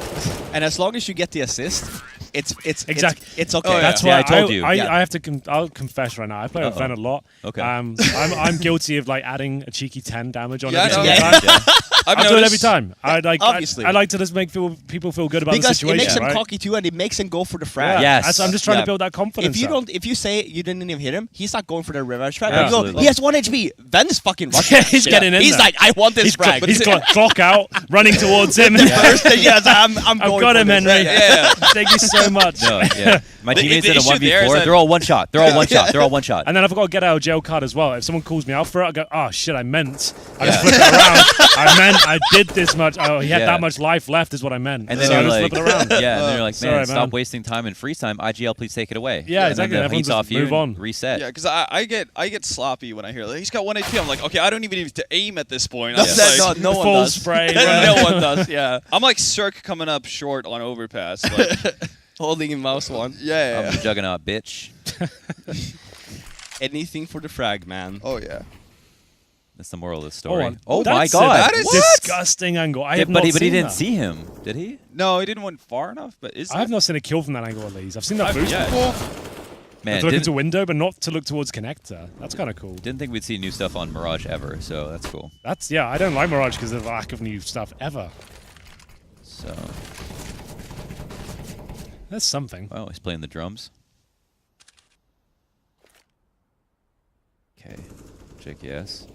And as long as you get the assist, it's Exactly. it's okay. Oh, yeah. That's Yeah, why I told you. I have to. I'll confess right now. I play with Uh-oh. Ven a lot. Okay. I'm guilty of like adding a cheeky 10 damage on Yeah, every I know. single time. I've I do it every noticed- time. I like. Obviously. I like to just make people feel good about the because it situation. makes them right? cocky too, and it makes them go for the frag. Yeah. Yes. I'm just trying Yeah. to build that confidence. If you up. don't, if you say you didn't even hit him, he's not going for the revenge frag. Yeah. You go, Absolutely. he has 1 HP. Ven's fucking rushing. He's getting in He's there. like, I want this He's frag. clock out, running towards him. Yes, I'm I've going got for him, this. Henry. Yeah. Thank you so much. No, yeah. My The- teammates the in a issue there is 1v4, that- they're all one shot. They're all one shot. They're all one shot. And then I've got to get out of jail card as well. If someone calls me out for it, I go, oh shit, I meant. I just Yeah. flip it around. I meant I did this much. Oh, he had Yeah. that much life left is what I meant. And then so I you're just like, flip it around. yeah, and then you're like, man, Sorry, stop man. wasting time in freeze time. IGL, please take it away. Yeah, and exactly. Then the Everyone heat's just off you move and on. reset. Yeah, because I get sloppy when I hear like, he's got 1 HP. I'm like, okay, I don't even need to aim at this point. I'm, That's just that, like, no one Full does. spray. No one does. Yeah, I'm like Cirque coming up short on overpass. Like, holding in mouse one. yeah. I'm the juggernaut, bitch. Anything for the frag, man. Oh yeah. That's the moral of the story. Oh, my that's god. That is- a disgusting angle. I have but not he seen didn't that. see him, did he? No, he didn't went far enough. But is I have not seen a kill from that angle at least. I've seen that I've- boost yeah. before. Man, To look into didn't, window, but not to look towards connector. That's kind of cool. didn't think we'd see new stuff on Mirage ever, so that's cool. That's yeah. I don't like Mirage because of the lack of new stuff ever. So, That's something. oh, he's playing the drums. Okay, JKS.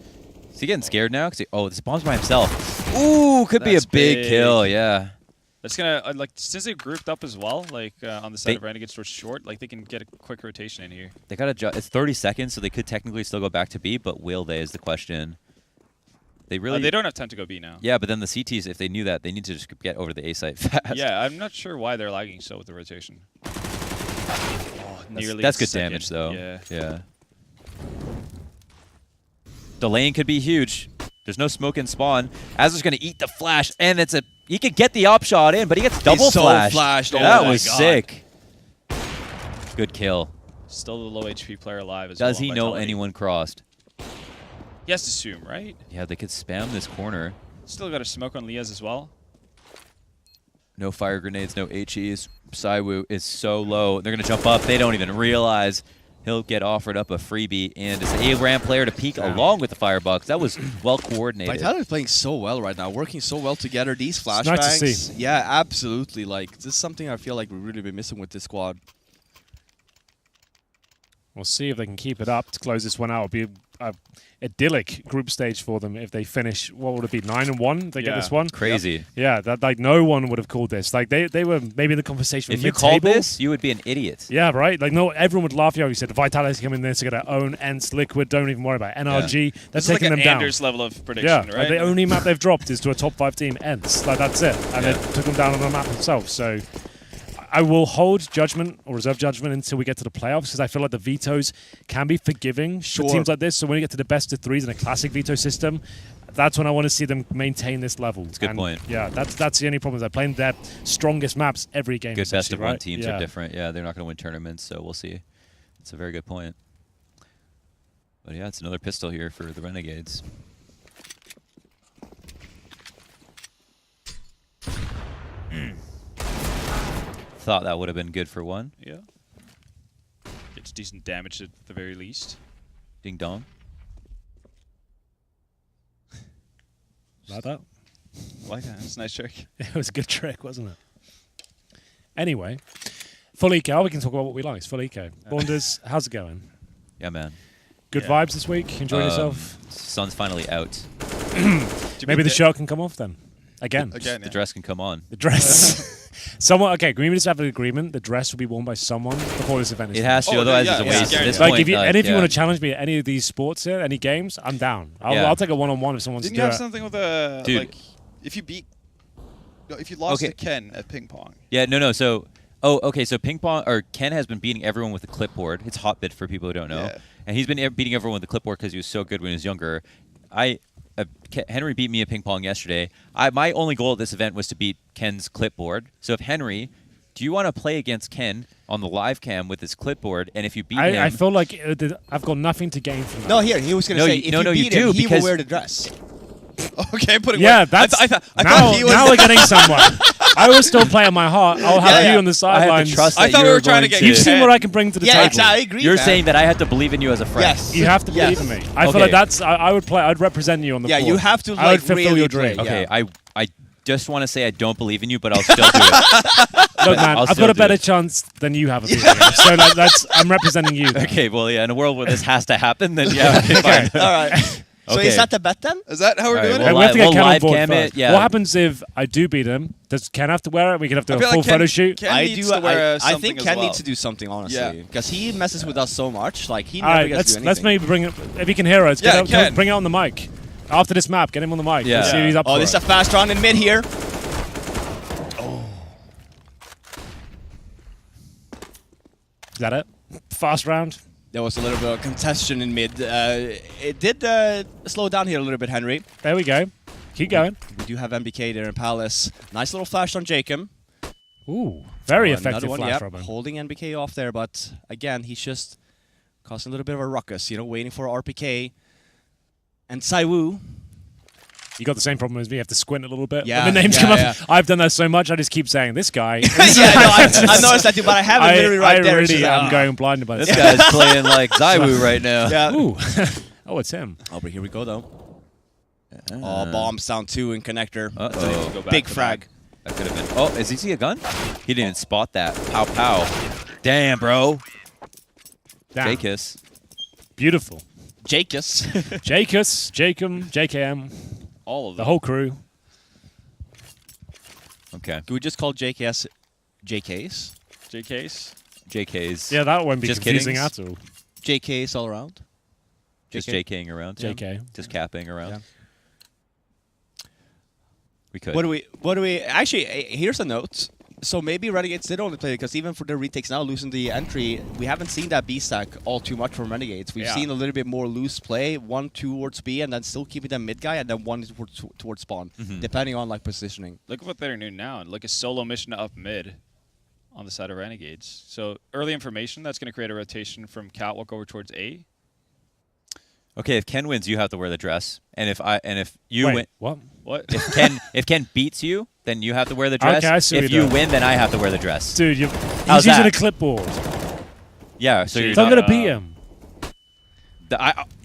Is he getting scared now? Oh, this bomb's by himself. Ooh, could be a That's big big. kill, yeah. That's gonna like since they grouped up as well, like on the side They- of Renegades towards short, like they can get a quick rotation in here. They got to. It's 30 seconds, so they could technically still go back to B, but will they is the question. They really. They don't have time to go B now. Yeah, but then the CTs, if they knew that, they need to just get over the A site fast. Yeah, I'm not sure why they're lagging so with the rotation. Oh, nearly. That's a good second. damage, though. Yeah. Yeah. The lane could be huge. There's no smoke in spawn. Azur's going to eat the flash, and it's a. He could get the op shot in, but he gets double so flashed. flashed. Oh That my was God. sick. Good kill. Still the low HP player alive as well. Does he know Vitality. anyone crossed? He has to assume, right? Yeah, they could spam this corner. Still got a smoke on Liaz as well. No fire grenades, no HEs. Saiwu is so low. They're going to jump up. They don't even realize he'll get offered up a freebie. And it's a ramp player to peek along with the firebox. That was well coordinated. Vitality is playing so well right now, working so well together. These flashbangs. nice to see. Yeah, absolutely. Like this is something I feel like we've really been missing with this squad. We'll see if they can keep it up to close this one out. It'll be a idyllic group stage for them if they finish. What would it be? 9-1. They get Yeah. this one. Crazy. Yeah, that like no one would have called this. Like they were maybe in the conversation. If you mid-table. called this, you would be an idiot. Yeah, right. Like no, everyone would laugh at you. You said Vitality's coming in there to get their own Ents Liquid. Don't even worry about it. NRG. They're This is like taking an them down. Anders level of prediction, Yeah, right? like the only map they've dropped is to a top 5 team, Ents. Like that's it, and Yeah. they took them down on the map themselves. So I will hold judgment or reserve judgment until we get to the playoffs because I feel like the vetoes can be forgiving Sure. for teams like this. So when you get to the best of threes in a classic veto system, that's when I want to see them maintain this level. That's a good point. Yeah, that's the only problem. They're playing their strongest maps every game. Good best essentially, of one right? teams Yeah. are different. Yeah, they're not going to win tournaments, so we'll see. It's a very good point. But yeah, it's another pistol here for the Renegades. Thought that would have been good for one. Yeah. Gets decent damage at the very least. Ding dong. Like that. Like that. That's a nice trick. It was a good trick, wasn't it? Anyway, full eco. We can talk about what we like. It's full eco. Bonders, how's it going? Yeah, man. Good Yeah. vibes this week. Enjoying yourself. Sun's finally out. Maybe the shirt can come off then. Again. Again, The yeah. dress can come on. The dress. Someone. Okay, can we just have an agreement? The dress will be worn by someone before this event is. It has to, Oh, otherwise yeah, it's a yeah, waste. yeah. At this Like point, if you like, and if you yeah. want to challenge me at any of these sports here, any games, I'm down. Yeah. I'll take a one-on-one if someone wants Didn't to you do have it. something with a Dude. like if you beat no, if you lost Okay. to Ken at ping pong? Yeah, no. So, okay. So ping pong or Ken has been beating everyone with a clipboard. It's hotbit for people who don't know, Yeah. and he's been beating everyone with a clipboard because he was so good when he was younger. Henry beat me at ping pong yesterday. My only goal at this event was to beat Ken's clipboard. So if Henry, do you want to play against Ken on the live cam with his clipboard? And if you beat him, I feel like I've got nothing to gain from that. No, here he was gonna No, say you- if no, you no, you beat him, do, he will because- wear the dress. Okay, putting Yeah, weight. that's I thought now, he was. now we're getting somewhere. I will still play on my heart. I'll have Yeah, you on the I have sidelines. to trust I that thought we you're were trying to going get You've seen Ken. what I can bring to the Yeah, table. exactly. I agree. You're man. saying that I have to believe in you as a friend. Yes. You have to believe Yes. in me. I feel Okay. like that's. I would play. I'd represent you on the Yeah, board. you have to I would like fulfill really your play. dream. Okay, Yeah. I just want to say I don't believe in you, but I'll still do it. Look, man, I'll I've still got a do better it. chance than you have of beating me. So that's. I'm representing you. then. Okay, well, yeah, in a world where this has to happen, then yeah, okay, fine. All right. So Okay. is that the bet then? Is that how we're All right, doing well, Hey, it? we have to get We'll Ken on live board cam first. it, yeah. What happens if I do beat him? Does Ken have to wear it? We could have to I do a feel full like Ken- photo shoot. Ken I needs do. to wear I something think as Ken well. needs to do something Yeah. honestly, because he messes with us so much. Like he All never right, gets to do let's anything. maybe bring it. If he can hear us, Yeah, get Ken. up, bring it on the mic. After this map, get him on the mic. Yeah. Let's see if he's up Oh, for this is it. a fast round in mid here. Is that it? Fast round. There was a little bit of congestion in mid. It did slow down here a little bit, Henry. There we go. Keep going. We do have MBK there in Palace. Nice little flash on Jacob. Ooh, very Oh, effective another one, flash yep, from him. holding NBK off there, but again, he's just causing a little bit of a ruckus, waiting for RPK. And Saiwu, You got the same problem as me. You have to squint a little bit. Yeah, When the names yeah, come up, yeah. I've done that so much. I just keep saying this guy. yeah, no, I noticed that too, but I have it literally right I there. really It's am just, going blinded by This this. guy's playing like Zaiwu right now. Yeah. Ooh. Oh, it's him. Oh, but here we go though. Oh, bombs down 2 in connector. Uh-oh. Go back Big to frag. back. That could have been. Oh, is he see a gun? He didn't spot that. Pow pow. Damn, bro. Damn. J-Kiss. Beautiful. Jacus. Jacus, Jacob, JKM, All of the them. whole crew. Okay. Can we just call JKS JKs? JKs. JK's. Yeah, that won't be Just confusing kiddings. at all. JKs all around? Just JK? JKing around. JK. Just capping around. Yeah. We could. What do we actually here's a note. So maybe Renegades did only play because even for the retakes now losing the entry, we haven't seen that B stack all too much from Renegades. We've Yeah. seen a little bit more loose play, 1 towards B and then still keeping them mid guy and then 1 towards spawn, depending on like positioning. Look at what they're doing now. Like a solo mission up mid on the side of Renegades. So early information, that's going to create a rotation from Catwalk over towards A. Okay, if Ken wins, you have to wear the dress, and if you Wait, win, what? What? if Ken beats you, then you have to wear the dress. Okay, I see what if you're you doing. win, then I have to wear the dress. Dude, he's How's using that? a clipboard. Yeah, so Dude, you're So I'm not, going to beat him.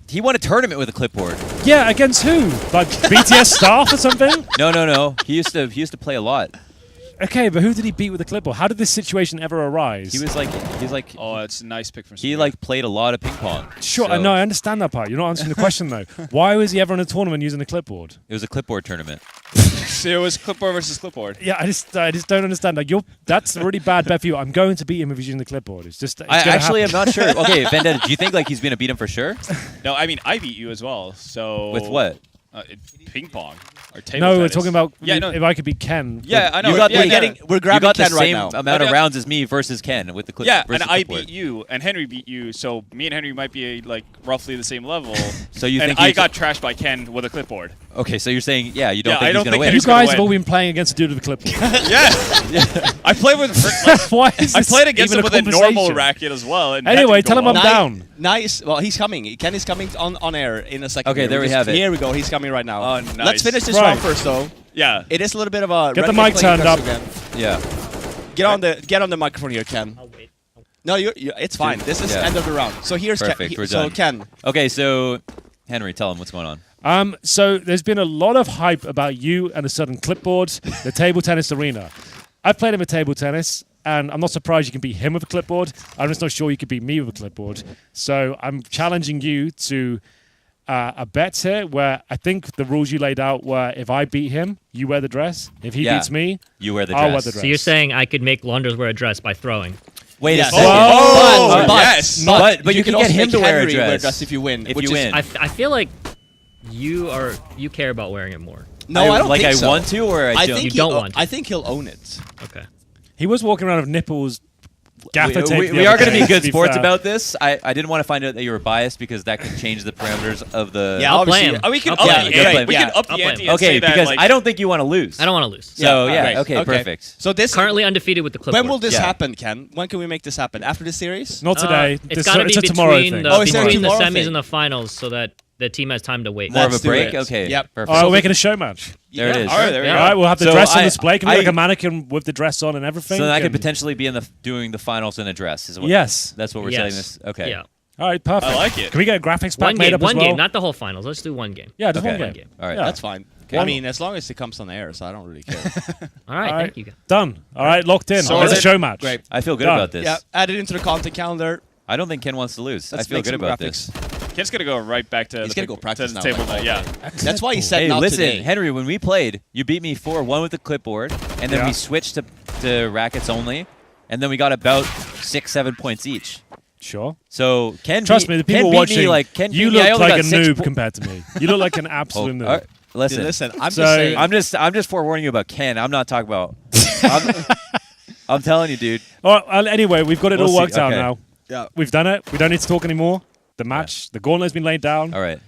he won a tournament with a clipboard. Yeah, against who? Like BTS staff or something? No. He used to play a lot. Okay, but who did he beat with a clipboard? How did this situation ever arise? He was like Oh, it's a nice pick from he Samir. like played a lot of ping pong. Sure, So no, I understand that part. You're not answering the question though. Why was he ever in a tournament using a clipboard? It was a clipboard tournament. So it was clipboard versus clipboard. Yeah, I just don't understand. Like, that's a really bad bet for you. I'm going to beat him if he's using the clipboard. It's just. It's I gonna actually happen. am not sure. Okay, Vendetta, do you think like he's gonna beat him for sure? No, I mean, I beat you as well. So With what? Ping pong or table No, we're tennis. talking about Yeah, no. if I could beat Ken. Yeah, I know. You got yeah, the- yeah. We're You grabbing got the Ken right same now. amount of Okay. rounds as me versus Ken with the clip. Yeah, versus and I clipboard. beat you, and Henry beat you, so me and Henry might be like roughly the same level. So you and think I you- got trashed by Ken with a clipboard. Okay, so you're saying yeah, you don't Yeah, think I he's don't gonna think win? You Henry's gonna guys have win. all been playing against a dude with a clipboard. Yeah, I played with. Like, Why is I this played against even him a with a normal conversation? racket as well. And that Anyway, didn't go tell him I'm well. down. Nice. Well, he's coming. Ken is coming on air in a second. Okay, here. there we Just- have it. Here we go. He's coming right now. Oh, Let's nice. finish this Right. round first, though. Yeah. It is a little bit of a Get the Renegade mic playing turned up. aggressive again. Yeah. Get on the microphone here, Ken. No, it's fine. This is Yeah. end of the round. So here's Perfect, Ken. we're So done. Ken, Okay, so Henry, tell him what's going on. So there's been a lot of hype about you and a certain clipboard, the table tennis arena. I've played him at table tennis, and I'm not surprised you can beat him with a clipboard. I'm just not sure you could beat me with a clipboard. So I'm challenging you to a bet here where I think the rules you laid out were if I beat him, you wear the dress. If he Yeah. beats me, You wear the I'll dress. wear the dress. So you're saying I could make Launders wear a dress by throwing? Wait Yes. a second. Oh, but, yes. but you can also get him make to wear a Henry dress. if you win. If which you is- win. I feel like you care about wearing it more. No, I don't like think I so. want to, or I don't. You don't want to. I think he'll own it. Okay. He was walking around with nipples. Gaffer tape we, the we other are going to day, be good to sports fair. about this. I didn't want to find out that you were biased because that could change the parameters of the. Yeah, I'll obviously. play him. Oh, we can I'll up play the him. ante. Yeah, We yeah. can up I'll the play ante him. and Okay, say that, because like, I don't think you want to lose. I don't want to lose. So yeah, great. okay, perfect. So this Currently undefeated with the clipboard. when will this Yeah. happen, Ken? When can we make this happen? After this series? Not today. It's This- got to be it's a tomorrow between thing. the, Oh, is there a between the tomorrow semis thing? and the finals so that the team has time to wait. More of a Let's do break. it. Okay. Yep. Perfect. All right, we're making a show match. There it is. All right, there we Yeah. go. All right, we'll have the So dress on I- display. Can we I- like a mannequin with the dress on and everything? So then I could And- potentially be in the doing the finals in a dress. Is what, Yes. That's what we're Yes. saying. This. Okay. Yeah. All right, perfect. I like it. Can we get a graphics pack One made game, up one as well? game, not the whole finals. Let's do one game. Yeah, just Okay. one game. All right. Yeah. That's fine. Okay. I mean, as long as it comes on air, so I don't really care. All right, All thank right. you. guys. Done. All right, locked in. So It's a is it- show match. Great. I feel good Done. about this. Yeah, add it into the content calendar. I don't think Ken wants to lose. Let's I feel make good some about graphics. this. Ken's gonna go right back to He's the gonna go practice to the now, table. like, Yeah. That's why he said Hey, not listen, today. Henry. When we played, you beat me 4-1 with the clipboard, and then Yeah. we switched to rackets only, and then we got about 6-7 points each. Sure. So Ken, Trust beat, me, the Ken people beat watching, me like Ken you beat me. I look only like a got 6 noob compared to me. You look like an Oh, absolute noob. all right, listen, Dude, listen, I'm So- just saying. I'm just forewarning you about Ken. I'm not talking about. I'm telling you, dude. All right, well, anyway, we've got it We'll all see. worked out Okay. now. yeah. We've done it. We don't need to talk anymore. The match, the gauntlet's been laid down, All right.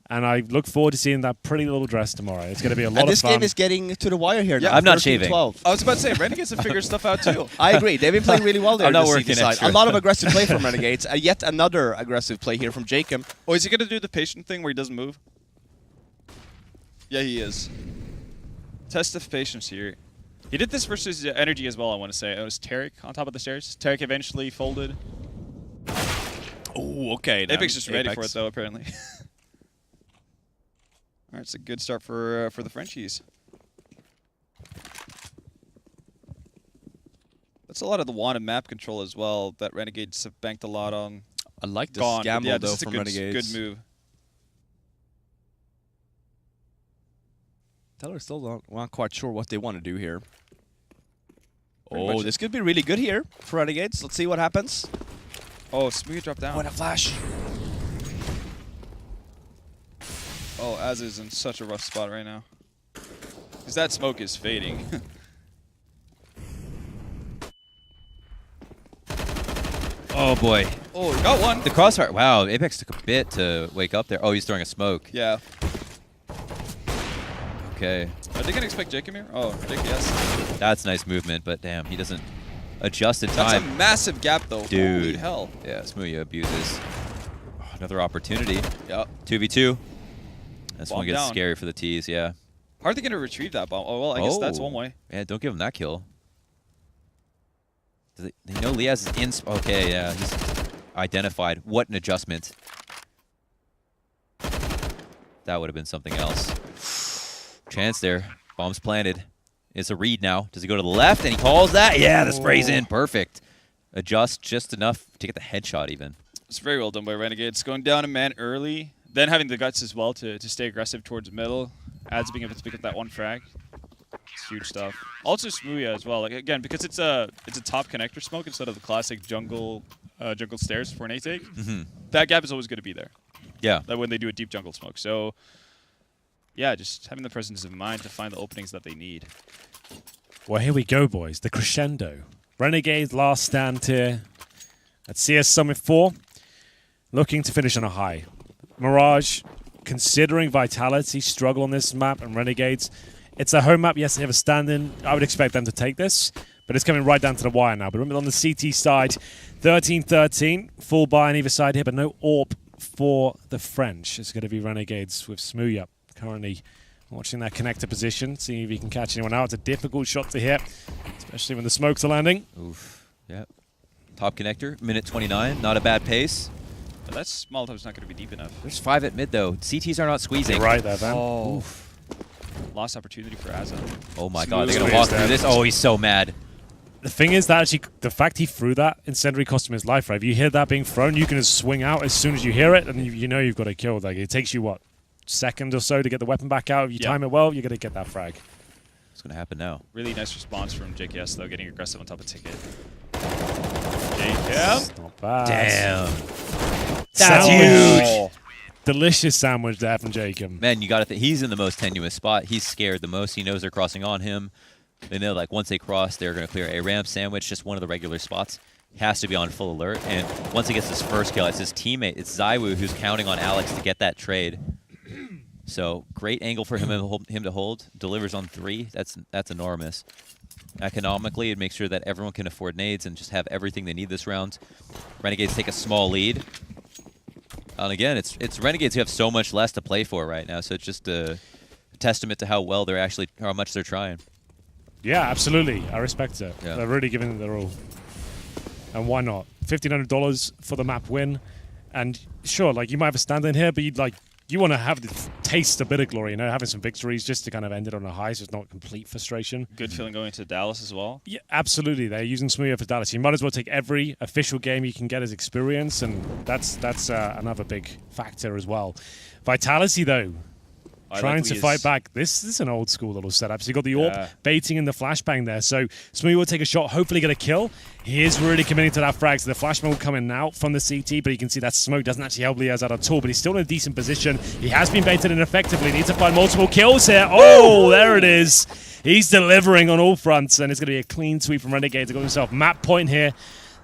and I look forward to seeing that pretty little dress tomorrow. It's going to be a lot And of this fun. game is getting to the wire here now. I'm not 13-12. shaving. I was about to say Renegades have figured stuff out too. I agree. They've been playing really well there. I'm not this working CT side. extra. A lot of aggressive play from Renegades. Yet another aggressive play here from Jacob. Oh, is he gonna do the patient thing where he doesn't move? Yeah, he is. Test of patience here. He did this versus Energy as well, I want to say. It was Tarek on top of the stairs. Tarek eventually folded. Oh, okay. Apex just ready for it, though, apparently. All right, it's a good start for the Frenchies. That's a lot of the wanted map control as well that Renegades have banked a lot on. I like this Gone. gamble Yeah, though this is a from good, Renegades. good move. Teller still not quite sure what they want to do here. Pretty Oh, much- this could be really good here for Renegades. Let's see what happens. Oh, Smoothie dropped down. a flash. Oh, Az is in such a rough spot right now. Because that smoke is fading. Oh boy. Oh, he got one. The crossfire. Wow, Apex took a bit to wake up there. Oh, he's throwing a smoke. Yeah. Okay. Are they going to expect Jacob here? Oh, Jacob, yes. That's nice movement, but damn, he doesn't adjust in That's a time. massive gap, though. Dude. Holy hell. Yeah, Smoothie abuses. Oh, another opportunity. Yeah. 2v2. This Bomb one gets down. scary for the T's, yeah. How are they going to retrieve that bomb? Oh, well, I guess that's Oh. one way. Yeah, don't give him that kill. Do they know Liaz is in... Okay, yeah, he's identified. What an adjustment. That would have been something else. Chance there. Bomb's planted. It's a read now. Does he go to the left? And he calls that? Yeah, the spray's in. Perfect. Adjust just enough to get the headshot even. It's very well done by Renegades. Going down a man early, then having the guts as well to stay aggressive towards the middle. Adds being able to pick up that one frag. It's huge stuff. Also Smoothie as well. Like again, because it's a top connector smoke instead of the classic jungle stairs for an A take. That gap is always going to be there. Yeah. Like when they do a deep jungle smoke. So yeah, just having the presence of mind to find the openings that they need. Well, here we go, boys. The crescendo. Renegades last stand here at CS Summit 4. Looking to finish on a high. Mirage, considering Vitality struggle on this map and Renegades, it's a home map. Yes, they have a stand-in. I would expect them to take this, but it's coming right down to the wire now. But remember, on the CT side, 13-13. Full buy on either side here, but no AWP for the French. It's going to be Renegades with Smoothie up currently watching that connector position, seeing if he can catch anyone out. It's a difficult shot to hit, especially when the smokes are landing. Oof. Yep. Top connector, minute 29. Not a bad pace. But that Molotov's not going to be deep enough. There's 5 at mid, though. CTs are not squeezing. You're right there, Van. Lost opportunity for Azza. Oh my god, they're Smoothie going to walk is through dead. this. Oh, he's so mad. the thing is that actually the fact he threw that incendiary cost him his life, right? If you hear that being thrown, you can just swing out as soon as you hear it, and you know you've got a kill. Like, it takes you, what, second or so to get the weapon back out. If you time it well, you're going to get that frag. What's going to happen now? Really nice response from JKS, though, getting aggressive on top of Ticket. JKM. Not bad. Damn. That's huge. Delicious sandwich there from Jacob. Man, you got to think he's in the most tenuous spot. He's scared the most. He knows they're crossing on him. They know, like, once they cross, they're going to clear a ramp sandwich, just one of the regular spots. He has to be on full alert. And once he gets his first kill, it's his teammate, it's Zywoo, who's counting on Alex to get that trade. So great angle for him to hold. Delivers on 3. That's enormous. Economically, it makes sure that everyone can afford nades and just have everything they need this round. Renegades take a small lead. And again, it's Renegades who have so much less to play for right now. So it's just a testament to how much they're trying. Yeah, absolutely. I respect it. Yeah. They're really giving it their all. And why not? $1,500 for the map win. And sure, like, you might have a stand-in here, but you want to have the taste a bit of glory, having some victories just to kind of end it on a high, so it's not complete frustration. Good feeling going to Dallas as well. Yeah, absolutely. They're using Smooya for Dallas. You might as well take every official game you can get as experience, and that's another big factor as well. Vitality, though, trying to fight back. This is an old school little setup. So you got the AWP baiting in the flashbang there. So Smooya will take a shot, hopefully get a kill. He is really committing to that frag. So the flashbang will come in now from the CT, but you can see that smoke doesn't actually help Liaz out at all. But he's still in a decent position. He has been baited in effectively. Needs to find multiple kills here. Oh, there it is. He's delivering on all fronts, and it's going to be a clean sweep from Renegades. They got himself map point here.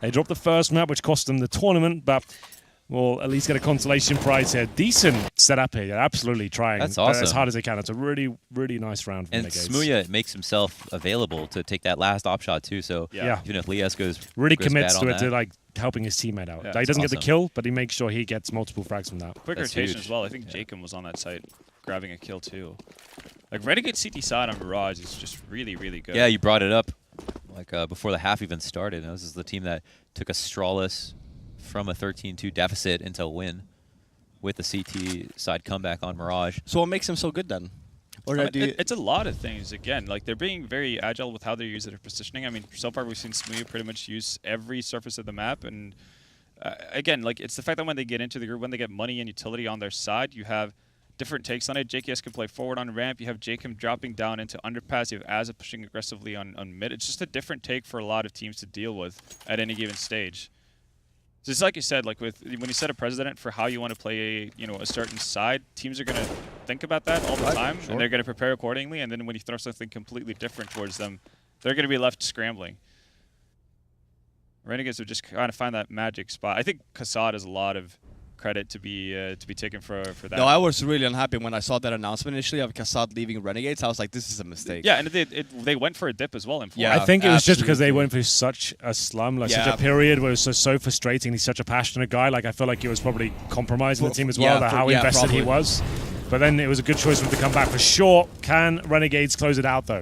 They dropped the first map, which cost them the tournament, but we'll at least get a consolation prize here. Decent setup here. They're absolutely trying That's awesome. as hard as they can. It's a really, really nice round from And Renegades. Smooya makes himself available to take that last op shot too. So Yeah. even if Lias goes really goes commits bad to on it, to that, like helping his teammate out. Yeah, Like, he doesn't get the awesome. kill, but he makes sure he gets multiple frags from that. Quick That's rotation huge. as well. I think Jacob was on that site grabbing a kill too. Like, Renegade CT side on Mirage is just really, really good. Yeah, you brought it up like before the half even started. This is the team that took a strawless from a 13-2 deficit into a win with the CT side comeback on Mirage. So what makes him so good then? Or I mean, do you, it's a lot of things. Again, like, they're being very agile with how they use their positioning. I mean, so far we've seen Smooya pretty much use every surface of the map. And again, like, it's the fact that when they get into the group, when they get money and utility on their side, you have different takes on it. JKS can play forward on ramp. You have Jacob dropping down into underpass. You have Azza pushing aggressively on mid. It's just a different take for a lot of teams to deal with at any given stage. So it's like you said, like, when you set a precedent for how you want to play a certain side, teams are going to think about that all the time, and they're going to prepare accordingly. And then when you throw something completely different towards them, they're going to be left scrambling. Renegades would just kind of find that magic spot. I think Kassad has a lot of credit to be taken for that. No, I was really unhappy when I saw that announcement initially of Kassad leaving Renegades. I was like, this is a mistake. Yeah, and they went for a dip as well in 4. Yeah. I think it was just because they absolutely. went through such a slum, like such Yeah. a period where it was so frustrating. He's such a passionate guy. Like, I feel like he was probably compromising the team as well, yeah, about for- how yeah, invested he probably. was. But then it was a good choice for him to come back for sure. Can Renegades close it out though?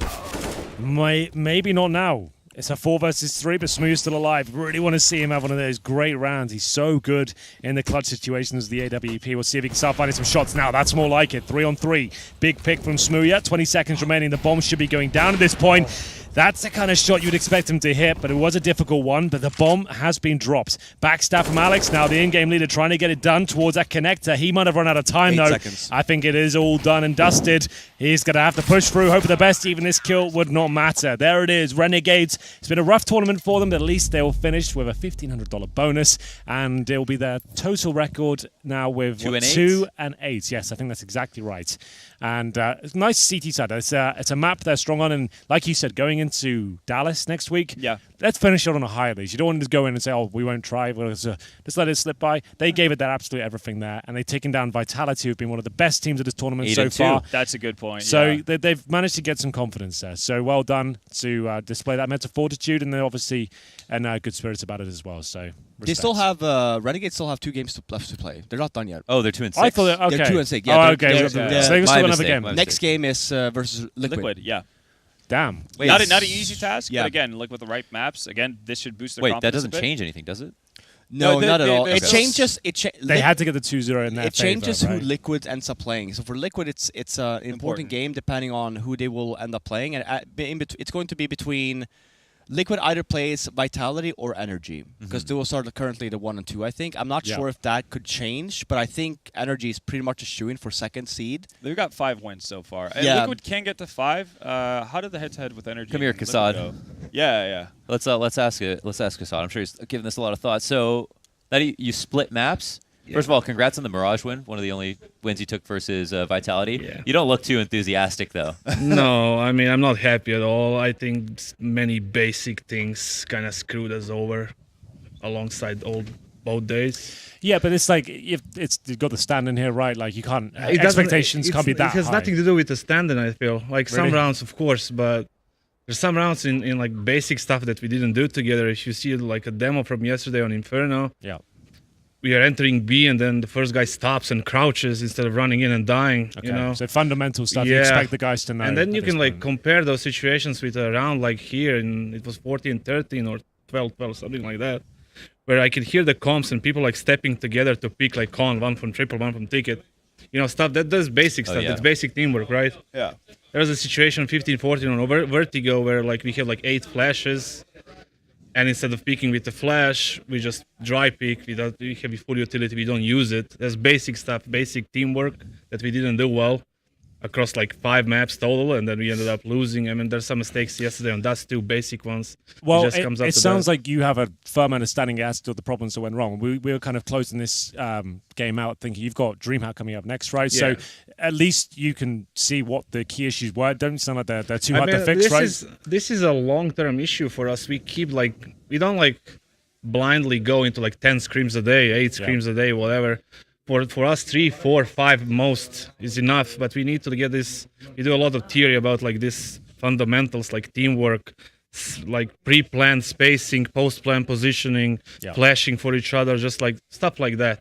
Maybe not now. It's a 4 versus 3, but Smooth's still alive. Really want to see him have one of those great rounds. He's so good in the clutch situations, the AWP. We'll see if he can start finding some shots now. That's more like it. 3 on 3. Big pick from Smooya. 20 seconds remaining. The bomb should be going down at this point. That's the kind of shot you'd expect him to hit, but it was a difficult one. But the bomb has been dropped. Backstab from Alex. Now the in-game leader trying to get it done towards that connector. He might have run out of time, 8 though. seconds. I think it is all done and dusted. He's going to have to push through. Hope for the best. Even this kill would not matter. There it is. Renegades. It's been a rough tournament for them, but at least they will finish with a $1,500 bonus. And it will be their total record now with 2 and 8? 2 and 8. Yes, I think that's exactly right. And it's a nice CT side. It's a map they're strong on. And like you said, going into Dallas next week, Yeah. let's finish it on a high at least. You don't want to just go in and say, oh, we won't try. We'll just let it slip by. They gave it their absolute everything there. And they've taken down Vitality, who've been one of the best teams of this tournament 8 so and 2. far. That's a good point. So yeah. they've managed to get some confidence there. So well done to display that mental fortitude, and they're obviously good spirits about it as well. So They respect. still have Renegades still have 2 games left to play. They're not done yet. Oh, they're 2 and 6. I thought okay. They're 2 and 6. Oh, Yeah, okay. they're- So they're- they still My got another mistake, game. my Next game is versus Liquid, yeah. Damn. Wait, Not an easy task, Yeah. but again, like, with the right maps, again, this should boost their Wait, that confidence doesn't a bit. change anything, does it? No, No, not at all. they- It okay. changes. They had to get the 2-0 in their It changes favor, who right? Liquid ends up playing. So for Liquid, it's an important game depending on who they will end up playing, and it's going to be between Liquid either plays Vitality or Energy, because those are currently the 1 and 2, I think. I'm not Yeah. sure if that could change, but I think Energy is pretty much a shoo-in for second seed. They've got 5 wins so far. And Yeah. Liquid can get to 5. How did the head-to-head with Energy? Come here, and Liquid Kassad. go? Yeah. Let's ask Kassad. I'm sure he's given this a lot of thought. So that you split maps. First of all, congrats on the Mirage win. One of the only wins you took versus Vitality. Yeah. You don't look too enthusiastic though. No, I mean, I'm not happy at all. I think many basic things kind of screwed us over alongside both days. Yeah, but it's like you've got the stand in here, right? Like you can't It doesn't- expectations can't be that It has high. nothing to do with the standing, I feel. Like some Really? rounds, of course, but there's some rounds in like basic stuff that we didn't do together. If you see like a demo from yesterday on Inferno, Yeah. we are entering B and then the first guy stops and crouches instead of running in and dying. Okay. You know? So fundamental stuff you Yeah. expect the guys to know. And then at you this can like point. compare those situations with a round like here, and it was 14-13 or 12-12, something like that, where I could hear the comps and people like stepping together to pick like con, one from triple, one from ticket. You know, stuff that does basic stuff. yeah. That's basic teamwork, right? Yeah. There was a situation 15-14 on Vertigo where like we have like 8 flashes, and instead of picking with the flash, we just dry pick. We have a full utility. We don't use it. There's basic stuff, basic teamwork that we didn't do well across like 5 maps total, and then we ended up losing. I mean, there's some mistakes yesterday on Dust 2, basic ones. Well, just comes up it to sounds that. like you have a firm understanding as to the problems that went wrong. We were kind of closing this game out thinking you've got DreamHack coming up next, right? So Yeah. at least you can see what the key issues were. Don't sound like they're too I hard to mean, fix, right? This is a long-term issue for us. We keep like we don't like blindly go into like 10 screams a day, 8 screams a day, whatever. For us, 3, 4, 5 most is enough. But we need to get this. We do a lot of theory about like this fundamentals, like teamwork, like pre-planned spacing, post-planned positioning, Yeah. flashing for each other, just like stuff like that.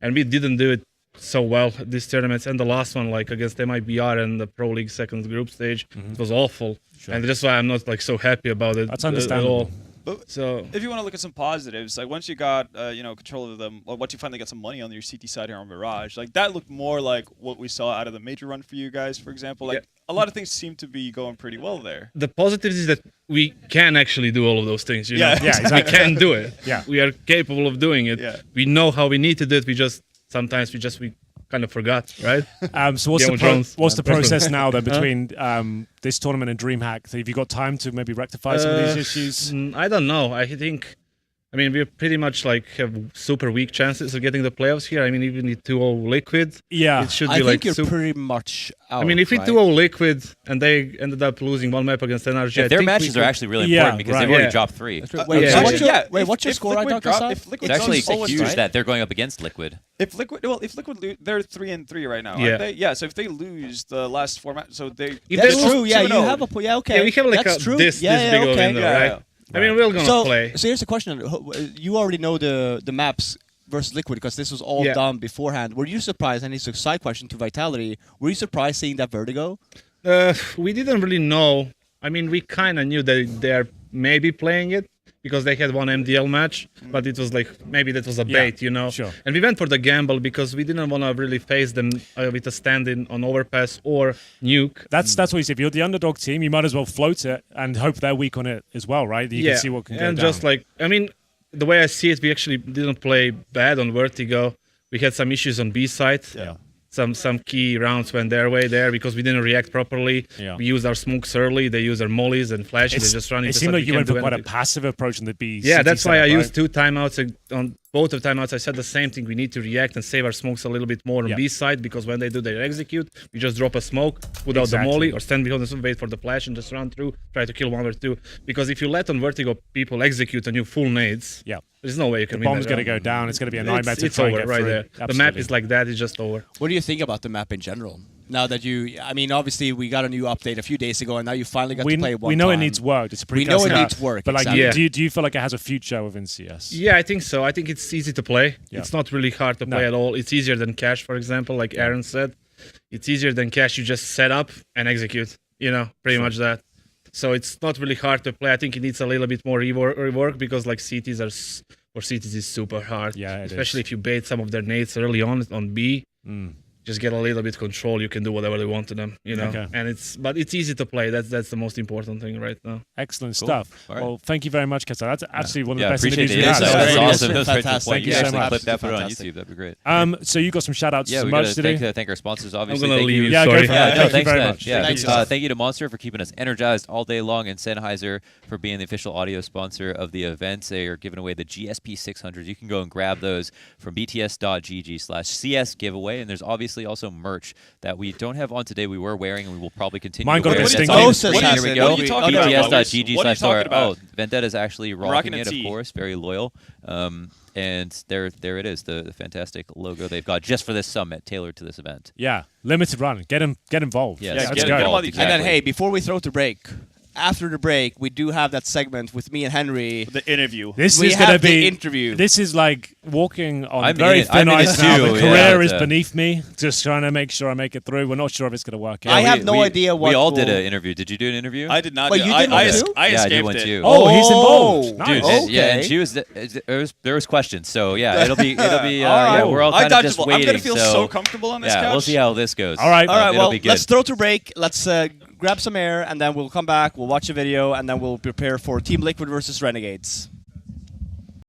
And we didn't do it so well at these tournaments. And the last one, like against MIBR and the Pro League second group stage, it was awful. And that's why I'm not like so happy about it. That's At understandable. all. But So if you want to look at some positives, like once you got control of them, or once you finally got some money on your CT side here on Mirage, like that looked more like what we saw out of the major run for you guys, for example. Like a lot of things seem to be going pretty well there. the positives is that we can actually do all of those things. You Yeah. know? Yeah, exactly. We can do it. Yeah. We are capable of doing it. Yeah. We know how we need to do it. We just sometimes we kind of forgot, right? So what's Game the of Thrones. what's the Yeah. process now then between this tournament and DreamHack? So have you got time to maybe rectify some of these issues? I don't know. I think, I mean, we pretty much like have super weak chances of getting the playoffs here. I mean, even the 2-0 Liquid, Yeah. it should I be think like you're super. pretty much out. I mean, if we right? 2-0 Liquid and they ended up losing one map against NRG, I Their think matches we are could- actually really Yeah, important because right. they've already Yeah. dropped 3. Yeah. What's your if score, Liquid I drop- thought, if Liquid It's actually drops 0-3 huge that they're going up against Liquid. If Liquid, they're 3-3 right now. Yeah. Aren't they? Yeah. So if they lose the last 4 matches, so they. If That's they lose true. Yeah, you 2-0. have a yeah. Okay, Yeah, we have like that's a, true. this yeah, big of a okay. window, Yeah, right? yeah. I mean, we're gonna So, play. so here's the question: you already know the maps versus Liquid because this was all Yeah. done beforehand. Were you surprised? And it's a side question to Vitality. Were you surprised seeing that Vertigo? We didn't really know. I mean, we kind of knew that they're maybe playing it because they had one MDL match, but it was like maybe that was a Yeah, bait, you know. sure. And we went for the gamble because we didn't want to really face them with a stand-in on overpass or nuke. That's what you say. If you're the underdog team, you might as well float it and hope they're weak on it as well, right? You can see what can go and down. just like I mean, the way I see it, we actually didn't play bad on Vertigo. We had some issues on B side. Yeah. Some key rounds went their way there because we didn't react properly. Yeah. We used our smokes early. They used our mollies and flashes. They just run into it seemed stuff. like you can't went for do quite a anything. passive approach in the B. Yeah, CT that's why I setup, used 2 timeouts on both of timeouts. I said the same thing. We need to react and save our smokes a little bit more on Yeah. B side because when they do their execute, we just drop a smoke, put out the Exactly. molly, or stand behind the wait for the flash and just run through, try to kill 1 or 2. Because if you let on Vertigo people execute and you full nades, Yeah. there's no way you can The win bomb's that going to round. go down. It's going to be a nightmare to It's try and over get right through. there. The Absolutely. map is like that. It's just over. What do you think about the map in general? Now that I mean, obviously we got a new update a few days ago, and now you finally got to play one we know time. it needs work. It's a We know it precursor. needs work, But like, exactly. Yeah. do you feel like it has a future within CS? Yeah, I think so. I think it's easy to play. Yeah. It's not really hard to No. play at all. It's easier than Cash, for example, like Aaron said. It's easier than Cash. You just set up and execute, pretty much that. So it's not really hard to play. I think it needs a little bit more rework because like CTs for CTs is super hard. Yeah, it especially is. if you bait some of their nades early on B. just get a little bit control, you can do whatever they want to them, you know. Okay. And it's easy to play. That's the most important thing right now. Excellent Cool. stuff. All right. Well, thank you very much, Kessler. That's actually one of the Yeah, best appreciate interviews it. we That's, had. Yeah, that's yeah, awesome. yeah. That was right to the Fantastic. point. Thank you so actually much. clip that, put it on Fantastic. YouTube. That'd be great. So you got some shout outs Yeah, and we merch got to today? thank our sponsors, obviously. gonna Thank leave you. you, Yeah, go sorry. for it. Yeah, Thank no, you thanks, very man. much. Yeah, Thanks, thank you to Monster for keeping us energized all day long, and Sennheiser for being the official audio sponsor of the event. They are giving away the GSP 600s. You can go and grab those from bts.gg/CS giveaway, and there's obviously also merch that we don't have on today. We were wearing, and we will probably continue Mine to got a wear. bit That's stinky. all- Moses Here has we it. go. What are you talking about? bts.gg/store. What are you Oh, Vendetta's actually Rocking rocking a it, of tee. course. Very loyal. And there it is, the fantastic logo they've got just for this summit, tailored to this event. Yeah, limited run. Get involved. Yes. Yeah, Let's get go. them all these- And then, Exactly. hey, before we throw to break, after the break, we do have that segment with me and Henry. The interview. This We is going to have the be interview. This is like walking on I'm very in it. thin I'm in ice it now. too, The yeah. career is Yeah. beneath me. Just trying to make sure I make it through. We're not sure if it's going to work out. I Yeah, have no idea what We all did will- an interview. Did you do an interview? I did not. Well, do- you I, did I, one es- too? I Yeah, I did escaped one it. too. Oh, he's involved. Dude, Nice. yeah, and Okay. she was there was questions, so yeah, it'll be All right. yeah, we're all I kind of just dodgeable. waiting. I'm gonna feel so so comfortable on this yeah, couch. we'll see how this goes. All right. All right, it'll well, be good. let's throw to break. Let's grab some air, and then we'll come back. We'll watch a video, and then we'll prepare for Team Liquid versus Renegades.